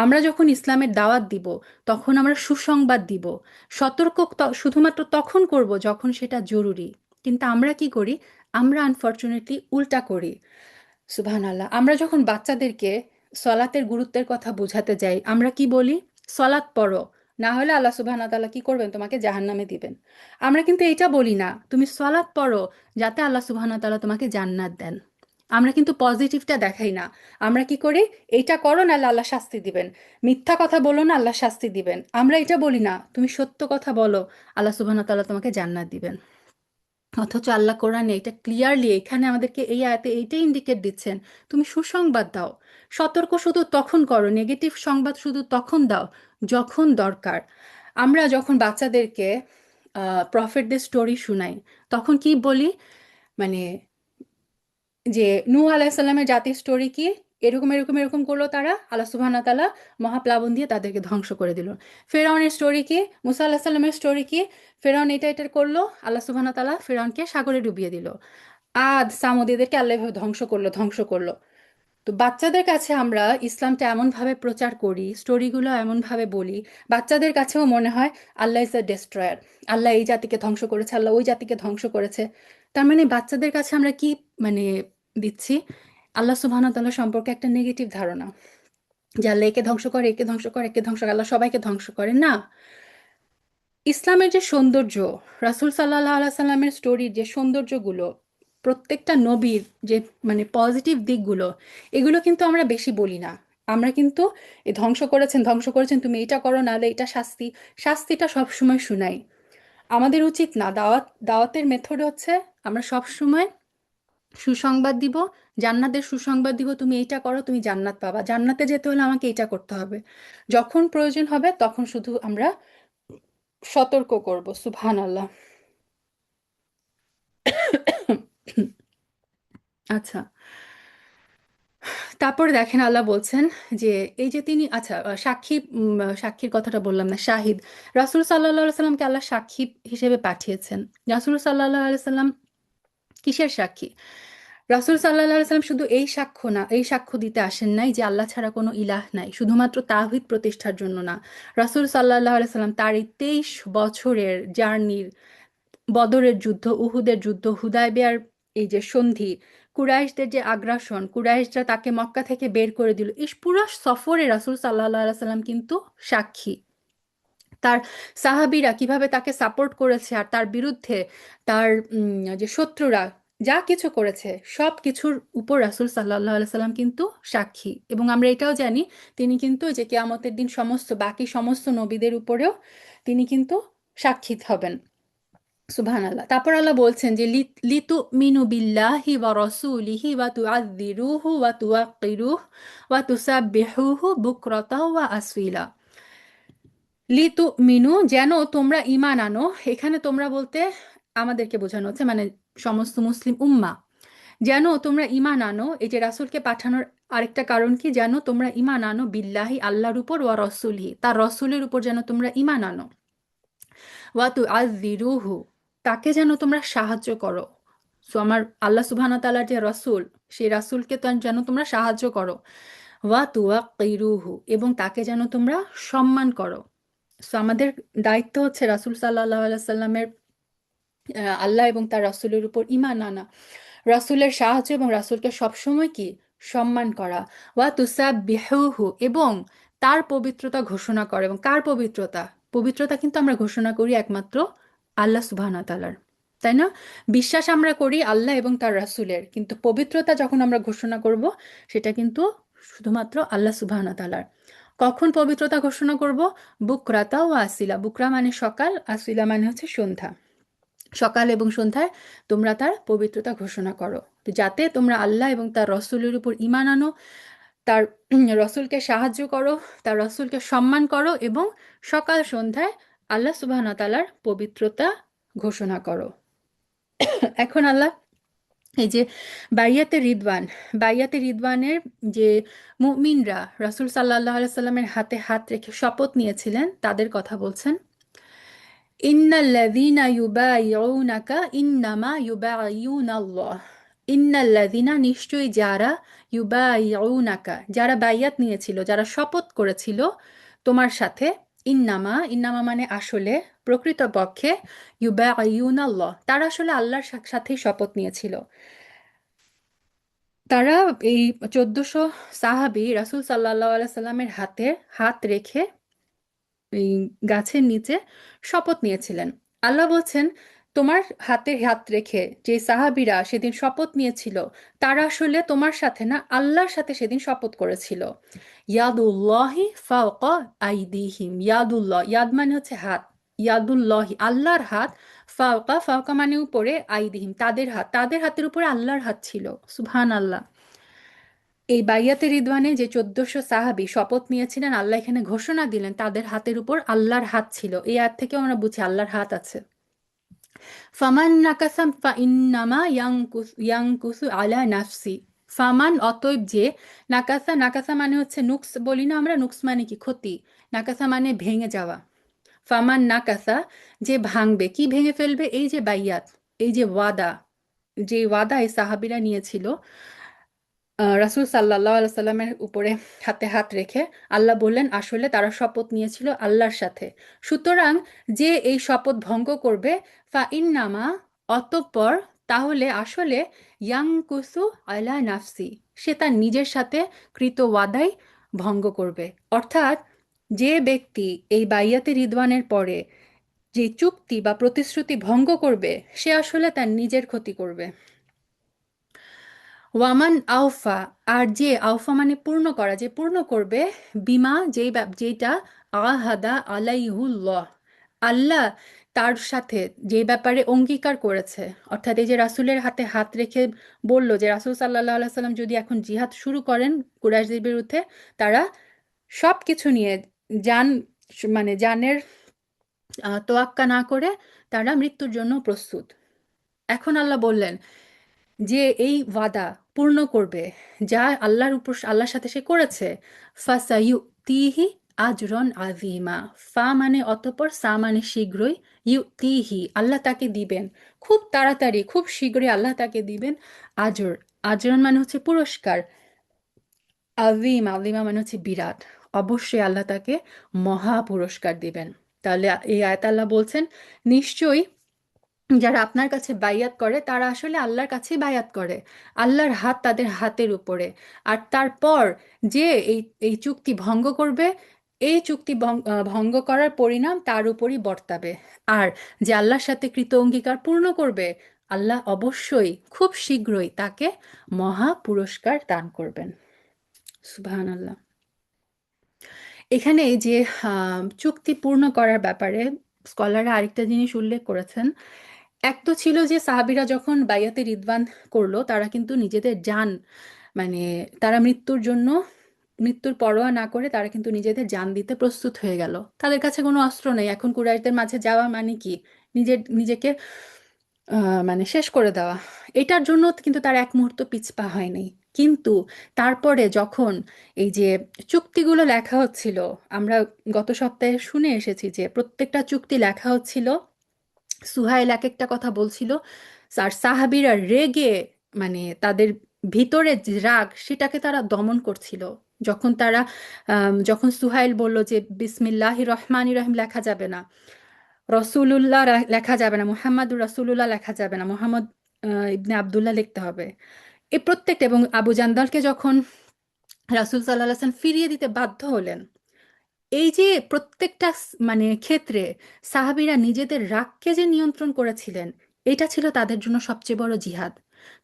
আমরা যখন ইসলামের দাওয়াত দিব, তখন আমরা সুসংবাদ দিব। সতর্ক শুধুমাত্র তখন করব যখন সেটা জরুরি। কিন্তু আমরা কি করি? আমরা আনফরচুনেটলি উল্টা করি। সুবহানাল্লাহ। আমরা যখন বাচ্চাদেরকে সলাতের গুরুত্বের কথা বোঝাতে যাই, আমরা কি বলি? সলাত পড়ো, না হলে আল্লাহ সুবহানাহু ওয়া তাআলা কি করবেন? তোমাকে জাহান্নামে দিবেন। আমরা কিন্তু এটা বলি না, তুমি সলাত পড়ো যাতে আল্লাহ সুবহানাহু ওয়া তাআলা তোমাকে জান্নাত দেন। আমরা কিন্তু পজিটিভটা দেখাই না। আমরা কি করি? এইটা করো নাহলে আল্লাহ শাস্তি দিবেন। মিথ্যা কথা বলো না, আল্লাহ শাস্তি দিবেন। আমরা এটা বলি না, তুমি সত্য কথা বলো, আল্লাহ সুবহানাহু ওয়া তাআলা তোমাকে জান্নাত দিবেন। অথচ আল্লাহ কোরআনে এটা ক্লিয়ারলি এখানে আমাদেরকে এই আয়াতে এইটাই ইন্ডিকেট দিচ্ছেন, তুমি সুসংবাদ দাও। সতর্ক শুধু তখন করো, নেগেটিভ সংবাদ শুধু তখন দাও যখন দরকার। আমরা যখন বাচ্চাদেরকে প্রফেটদের স্টোরি শুনাই, তখন কি বলি? মানে যে নূহ আলাইহিস সালামের জাতির স্টোরি কি? এরকম এরকম এরকম করলো তারা, আল্লাহ সুবহানাহু ওয়া তাআলা মহাপ্লাবন দিয়ে তাদেরকে ধ্বংস করে দিল। ফেরাউনের স্টোরি কি? মুসা আলাইহিস সালামের স্টোরি কি? ফেরাউন এটা এটা করলো, আল্লাহ সুবহানাহু ওয়া তাআলা ফেরাউনকে সাগরে ডুবিয়ে দিল। আদ সামুদ এদেরকে আল্লাহ এভাবে ধ্বংস করলো, ধ্বংস করলো। তো বাচ্চাদের কাছে আমরা ইসলামটা এমনভাবে প্রচার করি, স্টোরিগুলো এমনভাবে বলি, বাচ্চাদের কাছেও মনে হয় আল্লাহ ইজ দ্য ডেস্ট্রয়ার, আল্লাহ এই জাতিকে ধ্বংস করেছে, আল্লাহ ওই জাতিকে ধ্বংস করেছে। তার মানে বাচ্চাদের কাছে আমরা কি মানে দিচ্ছি? আল্লাহ সুবহানাহু ওয়া তাআলা সম্পর্কে একটা নেগেটিভ ধারণা, যে আল্লাহ একে ধ্বংস করে, একে ধ্বংস করে, একে ধ্বংস করে, আল্লাহ সবাইকে ধ্বংস করে না। ইসলামের যে সৌন্দর্য, রাসূল সাল্লাল্লাহু আলাইহি সাল্লামের স্টোরির যে সৌন্দর্যগুলো, প্রত্যেকটা নবীর যে মানে পজিটিভ দিকগুলো, এগুলো কিন্তু আমরা বেশি বলি না। আমরা কিন্তু এ ধ্বংস করেছেন, ধ্বংস করেছেন, তুমি এটা করো নাহলে এটা শাস্তি, শাস্তিটা সবসময় শুনাই। আমাদের উচিত না। দাওয়াতের মেথড হচ্ছে আমরা সবসময় সুসংবাদ দিব, জান্নাতের সুসংবাদ দিব, তুমি এইটা করো তুমি জান্নাত পাবা, জান্নাতে যেতে হলে আমাকে এটা করতে হবে। যখন প্রয়োজন হবে তখন শুধু আমরা সতর্ক করব। সুবহানাল্লাহ। আচ্ছা, তারপরে দেখেন আল্লাহ বলছেন যে এই যে তিনি, আচ্ছা, সাক্ষী, সাক্ষীর কথাটা বললাম না, শাহিদ। রাসূল সাল্লাল্লাহু আলাইহি সাল্লামকে আল্লাহ সাক্ষী হিসেবে পাঠিয়েছেন। রাসূল সাল্লাল্লাহু আলাইহি সাল্লাম কিসের সাক্ষী? রাসূল সাল্লাল্লাহু আলাইহি সাল্লাম শুধু এই সাক্ষ্য না, এই সাক্ষ্য দিতে আসেন নাই যে আল্লাহ ছাড়া কোনো ইলাহ নাই, শুধুমাত্র তাওহীদ প্রতিষ্ঠার জন্য না। রাসূল সাল্লাল্লাহু আলাইহি সাল্লাম তার এই 23 বছরের জার্নির, বদরের যুদ্ধ, উহুদের যুদ্ধ, হুদায়বিয়ার এই যে সন্ধি, কুরাইশদের যে আগ্রাসন, কুরাইশরা তাকে মক্কা থেকে বের করে দিল, এই পুরো সফরে রাসূল সাল্লাল্লাহু আলাইহি সাল্লাম কিন্তু সাক্ষী। তার সাহাবীরা কিভাবে তাকে সাপোর্ট করেছে, আর তার বিরুদ্ধে তার যে শত্রুরা যা কিছু করেছে, সব কিছুর উপর রাসূল সাল্লাল্লাহু আলাইহি সাল্লাম কিন্তু সাক্ষী। এবং আমরা এটাও জানি তিনি কিন্তু যে কিয়ামতের দিন সমস্ত বাকি সমস্ত নবীদের উপরেও তিনি কিন্তু সাক্ষী হবেন। সুবহানাল্লাহ। তারপর আল্লাহ বলছেন যে লিতুমিনু বিল্লাহি ওয়া রাসূলিহি ওয়া তুআযযিরুহু ওয়া তুওয়াক্কিরুহু ওয়া তুসাব্বিহুহু বুকরাতাও ওয়া আসফিলা। লিতুমিনু যেন তোমরা ঈমান আনো, এখানে তোমরা বলতে আমাদেরকে বোঝানো হচ্ছে, মানে সমস্ত মুসলিম উম্মাহ, যেন তোমরা ঈমান আনো। এই যে রাসূলকে পাঠানোর আরেকটা কারণ কি, যেন তোমরা ঈমান আনো বিল্লাহি আল্লাহর উপর, ওয়া রাসূলিহি তার রাসূলের উপর যেন তোমরা ঈমান আনো, ওয়া তুআযযিরুহু তাকে যেন তোমরা সাহায্য করো। সো আমার আল্লাহ সুবহানাহু ওয়া তাআলার যে রাসূল, সেই রাসূলকে তো যেন তোমরা সাহায্য করো। ওয়া তুওয়াক্কিরুহু এবং তাকে যেন তোমরা সম্মান করো। সো আমাদের দায়িত্ব হচ্ছে রাসূল সাল্লাল্লাহু আলাইহি সাল্লামের আল্লাহ এবং তার রাসূলের উপর ঈমান আনা, রাসূলের সাহায্য এবং রাসূলকে সবসময় কি সম্মান করা। ওয়া তুসাব্বিহুহু এবং তার পবিত্রতা ঘোষণা করে। এবং কার পবিত্রতা? পবিত্রতা কিন্তু আমরা ঘোষণা করি একমাত্র আল্লাহ সুবহানাহু ওয়া তাআলার, তাই না? বিশ্বাস আমরা করি আল্লাহ এবং তার রাসূলের, কিন্তু পবিত্রতা যখন আমরা ঘোষণা করব সেটা কিন্তু শুধুমাত্র আল্লাহ সুবহানাহু ওয়া তাআলার। কখন পবিত্রতা ঘোষণা করব? বুকরাতা ও আসিলা। বুকরা মানে সকাল, আসিলা মানে হচ্ছে সন্ধ্যা। সকাল এবং সন্ধ্যায় তোমরা তার পবিত্রতা ঘোষণা করো, তো যাতে তোমরা আল্লাহ এবং তার রসুলের উপর ঈমান আনো, তার রসুলকে সাহায্য করো, তার রসুলকে সম্মান করো এবং সকাল সন্ধ্যায় আল্লাহ সুবহানাহু ওয়া তাআলার পবিত্রতা ঘোষণা করো। এখন আল্লাহ এই যে বাইয়াতে রিদওয়ান, বাইয়াতে রিদওয়ানের যে মুমিনরা রাসূল সাল্লাল্লাহু আলাইহি সাল্লামের হাতে হাত রেখে শপথ নিয়েছিলেন তাদের কথা বলছেন। ইন্নাল্লাযীনা ইউবাইউনাকা ইন্নামা ইউবাইউনাল্লাহ। ইন্নাল্লাযীনা নিশ্চয়ই যারা ইউবাইউনাকা যারা বাইয়াত নিয়েছিল, যারা শপথ করেছিল তোমার সাথে, ইন্নামা ইন্নামা মানে আসলে, প্রকৃতপক্ষে, ইউবাইউনাল্লাহ তারা আসলে আল্লাহর সাথেই শপথ নিয়েছিল। তারা এই 1400 সাহাবী রাসূল সাল্লাল্লাহু আলাইহি সাল্লামের হাতে হাত রেখে এই গাছের নিচে শপথ নিয়েছিলেন। আল্লাহ বলছেন তোমার হাতে হাত রেখে যে সাহাবীরা সেদিন শপথ নিয়েছিল তারা আসলে তোমার সাথে না, আল্লাহর সাথে সেদিন শপথ করেছিল। ইয়াদুল্লাহি ফাওকা আইদিহিম। ইয়াদুল্লাহ, ইয়াদ মানে হচ্ছে হাত, ইয়াদুল্লাহি আল্লাহর হাত, ফাওকা ফাওকা মানে উপরে, আইদিহিম তাদের হাত, তাদের হাতের উপরে আল্লাহর হাত ছিল। সুবহানাল্লাহ। এই বাইয়াতে রিদওয়ানে যে 1400 সাহাবী শপথ নিয়েছিলেন, আল্লাহ এখানে ঘোষণা দিলেন তাদের হাতের উপর আল্লাহর হাত ছিল। এই আয়াত থেকে আমরা বুঝি আল্লাহর হাত আছে। ফামান নাকাসাম ফা ইন্নামা ইয়াংকুসু আলা নাফসি। ফামান অতএব যে, নাকাসা নাকাসা মানে হচ্ছে নুকস বলি না আমরা, নুকস মানে কি ক্ষতি, নাকাসা মানে ভেঙে যাওয়া। ফামান নাকাসা যে ভাঙবে, কি ভেঙে ফেলবে? এই যে বাইয়াত, এই যে ওয়াদা, যে ওয়াদা এই সাহাবীরা নিয়েছিল রাসূল সাল্লাল্লাহু আলাইহি সাল্লামের উপরে হাতে হাত রেখে, আল্লাহ বললেন আসলে তারা শপথ নিয়েছিল আল্লাহর সাথে। সুতরাং যে এই শপথ ভঙ্গ করবে, ফা ইন্নামা অতঃপর, তাহলে আসলে, ইয়াংকুসু আলা নাফসি সে তার নিজের সাথে কৃত ওয়াদাই ভঙ্গ করবে। অর্থাৎ যে ব্যক্তি এই বাইয়াতে রিদওয়ানের পরে যে চুক্তি বা প্রতিশ্রুতি ভঙ্গ করবে সে আসলে তার নিজের ক্ষতি করবে। ওয়ামান আউফা, আর যে আউফা মানে পূর্ণ করা, যে পূর্ণ করবে, বিমা যেটা আহাদা আলাইহুল্লাহ আল্লাহ তার সাথে যে ব্যাপারে অঙ্গীকার করেছে। অর্থাৎ এই যে রাসূলের হাতে হাত রেখে বলল যে রাসূল সাল্লাল্লাহু আলাইহি সাল্লাম যদি এখন জিহাদ শুরু করেন কুরাইশদের বিরুদ্ধে, তারা সব কিছু নিয়ে জান, মানে জানের তোয়াক্কা না করে তারা মৃত্যুর জন্য প্রস্তুত। এখন আল্লাহ বললেন যে এই ওয়াদা পূর্ণ করবে যা আল্লাহর উপর, আল্লাহর সাথে সে করেছে। ফাসায়ুতিহি আজরন আযীমা। ফা মানে অতঃপর, সা মানে শীঘ্রই, ইউতিহি আল্লাহ তাকে দিবেন, খুব তাড়াতাড়ি খুব শীঘ্রই আল্লাহ তাকে দিবেন আজর। আজরন মানে হচ্ছে পুরস্কার, আযীম আযীমা মানে হচ্ছে বিরাট, অবশ্যই আল্লাহ তাকে মহা পুরস্কার দিবেন। তাহলে এই আয়াত আল্লাহ বলছেন নিশ্চয়ই যারা আপনার কাছে বায়াত করে তারা আসলে আল্লাহর কাছেই বায়াত করে, আল্লাহর হাত তাদের হাতের উপরে। আর তারপর যে এই এই চুক্তি ভঙ্গ করবে, এই চুক্তি ভঙ্গ করার পরিণাম তার উপরই বর্তাবে। আর যে আল্লাহর সাথে কৃত অঙ্গীকার পূর্ণ করবে, আল্লাহ অবশ্যই খুব শীঘ্রই তাকে মহা পুরস্কার দান করবেন। সুবহানাল্লাহ। এখানে এই যে চুক্তি পূর্ণ করার ব্যাপারে স্কলাররা আরেকটা জিনিস উল্লেখ করেছেন। এক তো ছিল যে সাহাবীরা যখন বাইয়াতে রিদওয়ান করলো, তারা কিন্তু নিজেদের জান, মানে তারা মৃত্যুর পরোয়া না করে তারা কিন্তু নিজেদের জান দিতে প্রস্তুত হয়ে গেল। তাদের কাছে কোনো অস্ত্র নেই। এখন কুরাইশদের মাঝে যাওয়া মানে কি? নিজেকে মানে শেষ করে দেওয়া। এটার জন্য কিন্তু তার এক মুহূর্ত পিছপা হয়নি। কিন্তু তারপরে যখন এই যে চুক্তিগুলো লেখা হচ্ছিল, আমরা গত সপ্তাহে শুনে এসেছি যে প্রত্যেকটা চুক্তি লেখা হচ্ছিল, সুহাইল এক একটা কথা বলছিল, আর সাহাবীরা রেগে, মানে তাদের ভিতরে যে রাগ সেটাকে তারা দমন করছিল। যখন সুহাইল বলল যে বিসমিল্লাহির রহমানির রহিম লেখা যাবে না, রসুলুল্লাহ লেখা যাবে না, মুহাম্মাদুর রসুলুল্লাহ লেখা যাবে না, মোহাম্মদ ইবনে আব্দুল্লাহ লিখতে হবে, এই প্রত্যেকটা, এবং আবু জান্দালকে যখন রাসূল সাল্লাল্লাহু আলাইহি ওয়াসাল্লাম ফিরিয়ে দিতে বাধ্য হলেন, এই যে প্রত্যেকটা মানে ক্ষেত্রে সাহাবীরা নিজেদের রাগকে যে নিয়ন্ত্রণ করেছিলেন, এটা ছিল তাদের জন্য সবচেয়ে বড় জিহাদ।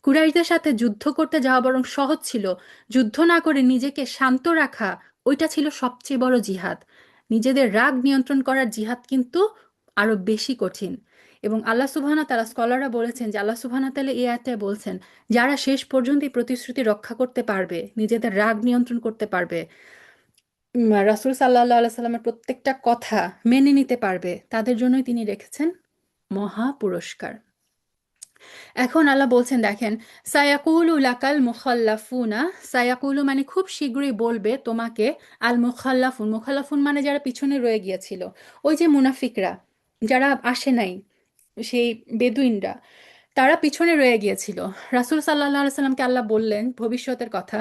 কুরাইশদের সাথে যুদ্ধ করতে যাওয়া বরং সহজ ছিল, যুদ্ধ না করে নিজেকে শান্ত রাখা, ওইটা ছিল সবচেয়ে বড় জিহাদ। নিজেদের রাগ নিয়ন্ত্রণ করার জিহাদ কিন্তু আরো বেশি কঠিন। এবং আল্লাহ সুবহানাহু ওয়া তাআলা, স্কলাররা বলেছেন যে আল্লাহ সুবহানাহু ওয়া তাআলা এই আয়াতে বলছেন, যারা শেষ পর্যন্ত এই প্রতিশ্রুতি রক্ষা করতে পারবে, নিজেদের রাগ নিয়ন্ত্রণ করতে পারবে, রাসূল সাল্লাল্লাহু আলাইহি সাল্লামের প্রত্যেকটা কথা মেনে নিতে পারবে, তাদের জন্যই তিনি রেখেছেন মহা পুরস্কার। এখন আল্লাহ বলছেন, দেখেন, সায়াকুলু লাকাল মুখাল্লাফুনা, সায়াকুলু মানে খুব শীঘ্রই বলবে তোমাকে, আল মুখাল্লাফুন, মুখাল্লাফুন মানে যারা পিছনে রয়ে গিয়েছিল, ওই যে মুনাফিকরা যারা আসে নাই, সেই বেদুইনরা, তারা পিছনে রয়ে গিয়েছিল। রাসূল সাল্লাল্লাহু আলাইহি সাল্লামকে আল্লাহ বললেন ভবিষ্যতের কথা,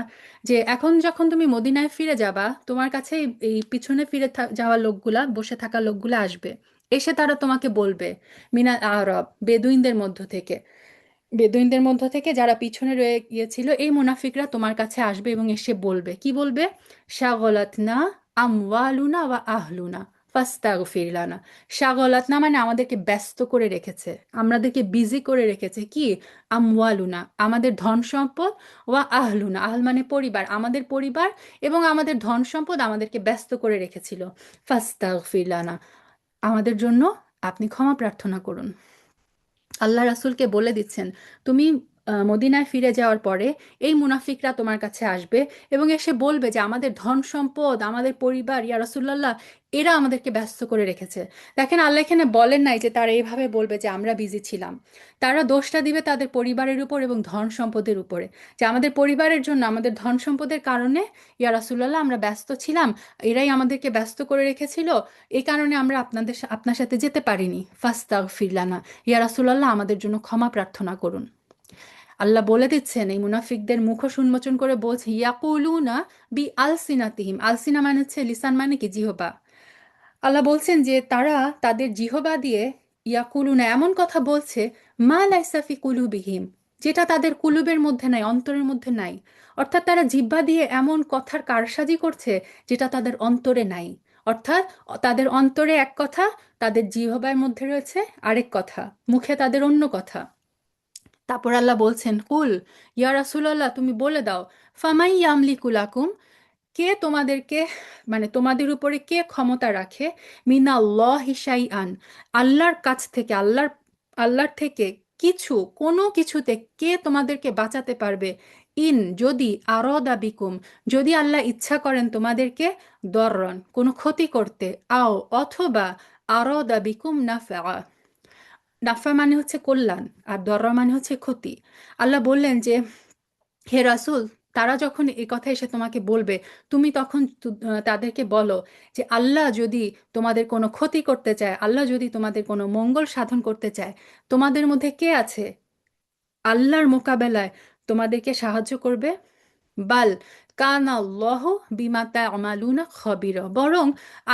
যে এখন যখন তুমি মদিনায় ফিরে যাবা, তোমার কাছে এই পিছনে যাওয়া লোকগুলা, বসে থাকা লোকগুলা আসবে, এসে তারা তোমাকে বলবে, মিনাল আরব, বেদুইনদের মধ্য থেকে যারা পিছনে রয়ে গিয়েছিল, এই মুনাফিকরা তোমার কাছে আসবে এবং এসে বলবে, কি বলবে? শাগলাতনা আমওয়ালুনা ওয়া আহলুনা ফাস্তাগফির লানা। শাগলাতনা মানে আমাদেরকে ব্যস্ত করে রেখেছে, আমাদেরকে বিজি করে রেখেছে কি? আমওয়ালুনা আমাদের ধন সম্পদ, ওয়া আহলুনা, আহল মানে পরিবার, আমাদের পরিবার এবং আমাদের ধন সম্পদ আমাদেরকে ব্যস্ত করে রেখেছিল। ফাস্তাগফির লানা, আমাদের জন্য আপনি ক্ষমা প্রার্থনা করুন। আল্লাহ রাসূলকে বলে দিচ্ছেন, তুমি মদিনায় ফিরে যাওয়ার পরে এই মুনাফিকরা তোমার কাছে আসবে এবং এসে বলবে যে আমাদের ধন সম্পদ, আমাদের পরিবার, ইয়া রাসূলুল্লাহ, এরা আমাদেরকে ব্যস্ত করে রেখেছে। দেখেন, আল্লাহ এখানে বলেন নাই যে তারা এইভাবে বলবে যে আমরা বিজি ছিলাম। তারা দোষটা দিবে তাদের পরিবারের উপর এবং ধন সম্পদের উপরে, যে আমাদের পরিবারের জন্য, আমাদের ধন সম্পদের কারণে, ইয়া রাসূলুল্লাহ, আমরা ব্যস্ত ছিলাম, এরাই আমাদেরকে ব্যস্ত করে রেখেছিল, এই কারণে আমরা আপনার সাথে যেতে পারিনি। ফাস্তাগফির লানা, ইয়া রাসূলুল্লাহ, আমাদের জন্য ক্ষমা প্রার্থনা করুন। আল্লাহ বলে দিচ্ছেন, এই মুনাফিকদের মুখ উন্মোচন করে বলছে, ইয়াকুলুনা বি আলসিনাতিহিম, আলসিনা মানে হচ্ছে লিসান, মানে কি? জিহবা। আল্লাহ বলছেন যে তারা তাদের জিহবা দিয়ে ইয়াকুলুনা এমন কথা বলছে, মা লাইসা ফি কুলুবিহিম, যেটা তাদের কুলুবের মধ্যে নাই, অন্তরের মধ্যে নাই। অর্থাৎ তারা জিহ্বা দিয়ে এমন কথার কারসাজি করছে যেটা তাদের অন্তরে নাই। অর্থাৎ তাদের অন্তরে এক কথা, তাদের জিহবার মধ্যে রয়েছে আরেক কথা, মুখে তাদের অন্য কথা। তারপর আল্লাহ বলছেন, কুল, ইয়া রাসূলুল্লাহ, তুমি বলে দাও, ফামাই ইয়ামলিকু লাকুম, কে তোমাদেরকে, মানে তোমাদের উপরে কে ক্ষমতা রাখে, মিনাল্লাহি শাইআন, আল্লাহর কাছ থেকে, আল্লাহর থেকে কিছু, কোনো কিছুতে কে তোমাদেরকে বাঁচাতে পারবে, ইন যদি আরদা বিকুম, যদি আল্লাহ ইচ্ছা করেন তোমাদেরকে দররন, কোনো ক্ষতি করতে, আও অথবা আরদা বিকুম নাফা, নাফা মানে হচ্ছে কল্যাণ, আর দররা মানে হচ্ছে ক্ষতি। আল্লাহ বললেন যে, হে রাসূল, তারা যখন এই কথা এসে তোমাকে বলবে, তুমি তখন তাদেরকে বলো যে আল্লাহ যদি তোমাদের কোনো ক্ষতি করতে চায়, আল্লাহ যদি তোমাদের কোনো মঙ্গল সাধন করতে চায়, তোমাদের মধ্যে কে আছে আল্লাহর মোকাবেলায় তোমাদেরকে সাহায্য করবে? বাল কান আল্লাহ বিমা তা'মালুনা খবির, বরং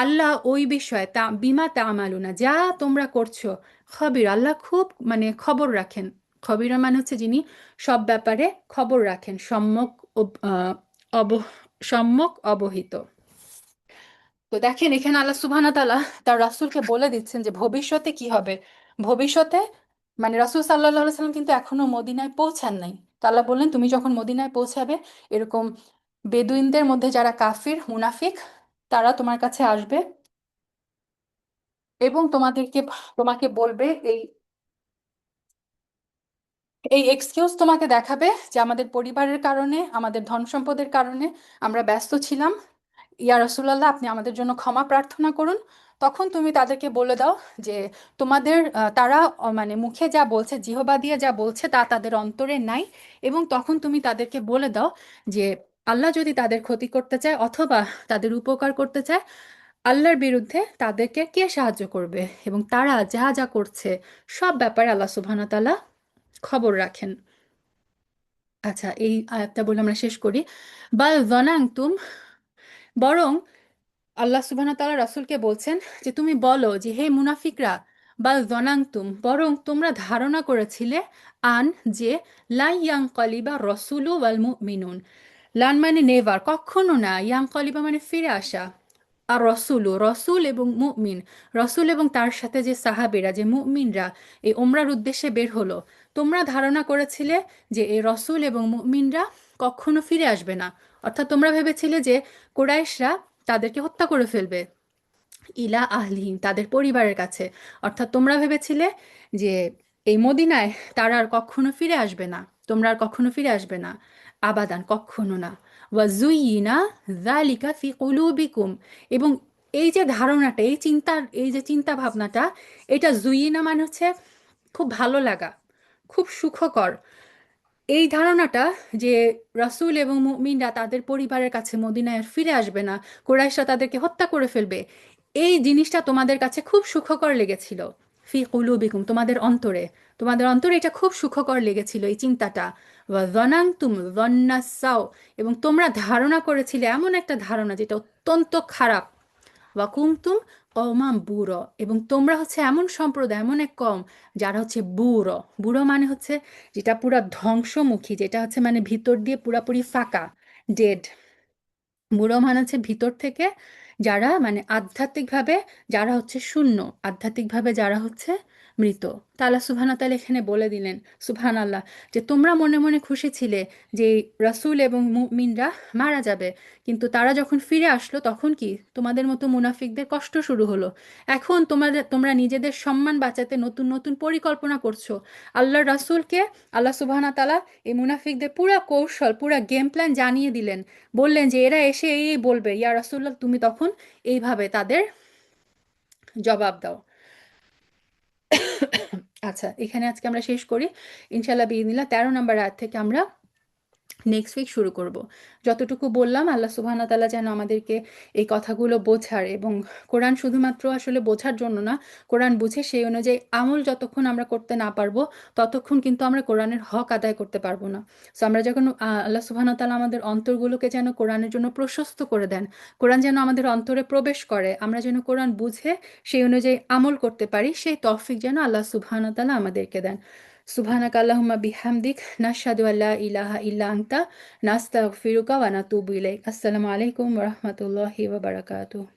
আল্লাহ ওই বিষয়ে, বিমা তা'মালুনা, যা তোমরা করছো, খবির, আল্লাহ খুব মানে খবর রাখেন। খবিরা মানে হচ্ছে যিনি সব ব্যাপারে খবর রাখেন, অব- আহ, অব সম্যক অবহিত। তো দেখেন, এখানে আল্লাহ সুবহানাহু ওয়া তাআলা তার রাসূলকে বলে দিচ্ছেন যে ভবিষ্যতে কি হবে। ভবিষ্যতে, মানে রাসূল সাল্লাল্লাহু আলাইহি সাল্লাম কিন্তু এখনো মদিনায় পৌঁছান নাই। তো আল্লাহ বললেন, তুমি যখন মদিনায় পৌঁছাবে, এরকম বেদুইনদের মধ্যে যারা কাফির মুনাফিক, তারা তোমার কাছে আসবে এবং তোমাকে বলবে এই এক্সকিউজ তোমাকে দেখাবে যে আমাদের পরিবারের কারণে, আমাদের ধন সম্পদের কারণে আমরা ব্যস্ত ছিলাম, ইয়া রাসূলুল্লাহ আপনি আমাদের জন্য ক্ষমা প্রার্থনা করুন। তখন তুমি তাদেরকে বলে দাও যে তোমাদের তারা মানে মুখে যা বলছে, জিহবা দিয়ে যা বলছে তা তাদের অন্তরে নাই। এবং তখন তুমি তাদেরকে বলে দাও যে আল্লাহ যদি তাদের ক্ষতি করতে চায় অথবা তাদের উপকার করতে চায়, আল্লাহর বিরুদ্ধে তাদেরকে কে সাহায্য করবে, এবং তারা যা যা করছে সব ব্যাপারে আল্লাহ সুবহানাহু ওয়া তাআলা খবর রাখেন। আচ্ছা, এই আয়াতটা বলে আমরা শেষ করি। বাল যানান্তুম, বরং আল্লাহ সুবহানাহু তাআলা রাসূলকে বলছেন যে তুমি বলো যে হে মুনাফিকরা, বাল যানান্তুম, বরং তোমরা ধারণা করেছিলে, আন যে লা ইয়ানকালিবা রাসূলু ওয়াল মুমিনুন, লান মানে নেভার, কখনো না, ইয়ানকালিবা মানে ফিরে আসা, আর রসুল, রসুল এবং মুমিন, রসুল এবং তার সাথে যে সাহাবীরা, যে মুমিনরা এই ওমরার উদ্দেশ্যে বের হলো, তোমরা ধারণা করেছিলে যে এই রসুল এবং মুমিনরা কখনো ফিরে আসবে না। অর্থাৎ তোমরা ভেবেছিলে যে কুরাইশরা তাদেরকে হত্যা করে ফেলবে, ইলা আহলিহিম, তাদের পরিবারের কাছে। অর্থাৎ তোমরা ভেবেছিলে যে এই মদিনায় তারা আর কখনো ফিরে আসবে না, তোমরা আর কখনো ফিরে আসবে না, আবাদান, কখনো না। ওয়াজুইনা যালিকা ফি কুলুবিকুম, এবং এই যে ধারণাটা, এই যে চিন্তা ভাবনাটা, এটা জুইনা মানে হচ্ছে খুব ভালো লাগা, খুব সুখকর। এই ধারণাটা যে রাসূল এবং মুমিনরা তাদের পরিবারের কাছে মদিনায় আর ফিরে আসবে না, কুরাইশরা তাদেরকে হত্যা করে ফেলবে, এই জিনিসটা তোমাদের কাছে খুব সুখকর লেগেছিল। ফি কুলুবিকুম, তোমাদের অন্তরে এটা খুব সুখকর লেগেছিল এই চিন্তাটা। ওয়া যানানতুম যান্নাস-সাও, এবং তোমরা ধারণা করেছিলে এমন একটা ধারণা যেটা অত্যন্ত খারাপ। ওয়াকুমতুম কওমান বুড়ো, এবং তোমরা হচ্ছে এমন সম্প্রদায়, এমন এক কম যারা হচ্ছে বুড়ো। বুড়ো মানে হচ্ছে যেটা পুরা ধ্বংসমুখী, যেটা হচ্ছে মানে ভিতর দিয়ে পুরাপুরি ফাঁকা, ডেড। বুড়ো মানে হচ্ছে ভিতর থেকে যারা মানে আধ্যাত্মিকভাবে যারা হচ্ছে শূন্য, আধ্যাত্মিকভাবে যারা হচ্ছে মৃত। তা আল্লাহ সুবহানাহু ওয়া তাআলা এখানে বলে দিলেন, সুবহান আল্লাহ, যে তোমরা মনে মনে খুশি ছিলে যে রাসূল এবং মুমিনরা মারা যাবে, কিন্তু তারা যখন ফিরে আসলো তখন কি তোমাদের মতো মুনাফিকদের কষ্ট শুরু হলো। এখন তোমরা নিজেদের সম্মান বাঁচাতে নতুন নতুন পরিকল্পনা করছো। আল্লাহর রাসূলকে আল্লাহ সুবহানাহু ওয়া তাআলা এই মুনাফিকদের পুরা কৌশল, পুরা গেম প্ল্যান জানিয়ে দিলেন। বললেন যে এরা এসে এই বলবে, ইয়া রাসূলুল্লাহ তুমি তখন এইভাবে তাদের জবাব দাও। আচ্ছা, এখানে আজকে আমরা শেষ করি। ইনশাআল্লাহ বিইذনিল্লাহ 13 নম্বর আয়াত থেকে আমরা নেক্সট উইক শুরু করব। যতটুকু বললাম, আল্লাহ সুবহানাহু ওয়া তাআলা যেন আমাদেরকে এই কথাগুলো বোঝার, এবং কোরআন শুধুমাত্র আসলে বোঝার জন্য না, কোরআন বুঝে সেই অনুযায়ী আমল যতক্ষণ আমরা করতে না পারবো ততক্ষণ কিন্তু আমরা কোরআনের হক আদায় করতে পারবো না। সো আমরা যখন আল্লাহ সুবহানাহু ওয়া তাআলা আমাদের অন্তরগুলোকে যেন কোরআনের জন্য প্রশস্ত করে দেন, কোরআন যেন আমাদের অন্তরে প্রবেশ করে, আমরা যেন কোরআন বুঝে সেই অনুযায়ী আমল করতে পারি, সেই তৌফিক যেন আল্লাহ সুবহানাহু ওয়া তাআলা আমাদেরকে দেন। সুবহানাকা আল্লাহুম্মা বিহামদিক, নাশহাদু আল্লা ইলাহা ইল্লা আনতা, নাস্তাগফিরুকা ওয়া নাতুবু ইলাইক। আসসালামু আলাইকুম ওয়া রাহমাতুল্লাহি ওয়া বারাকাতুহু।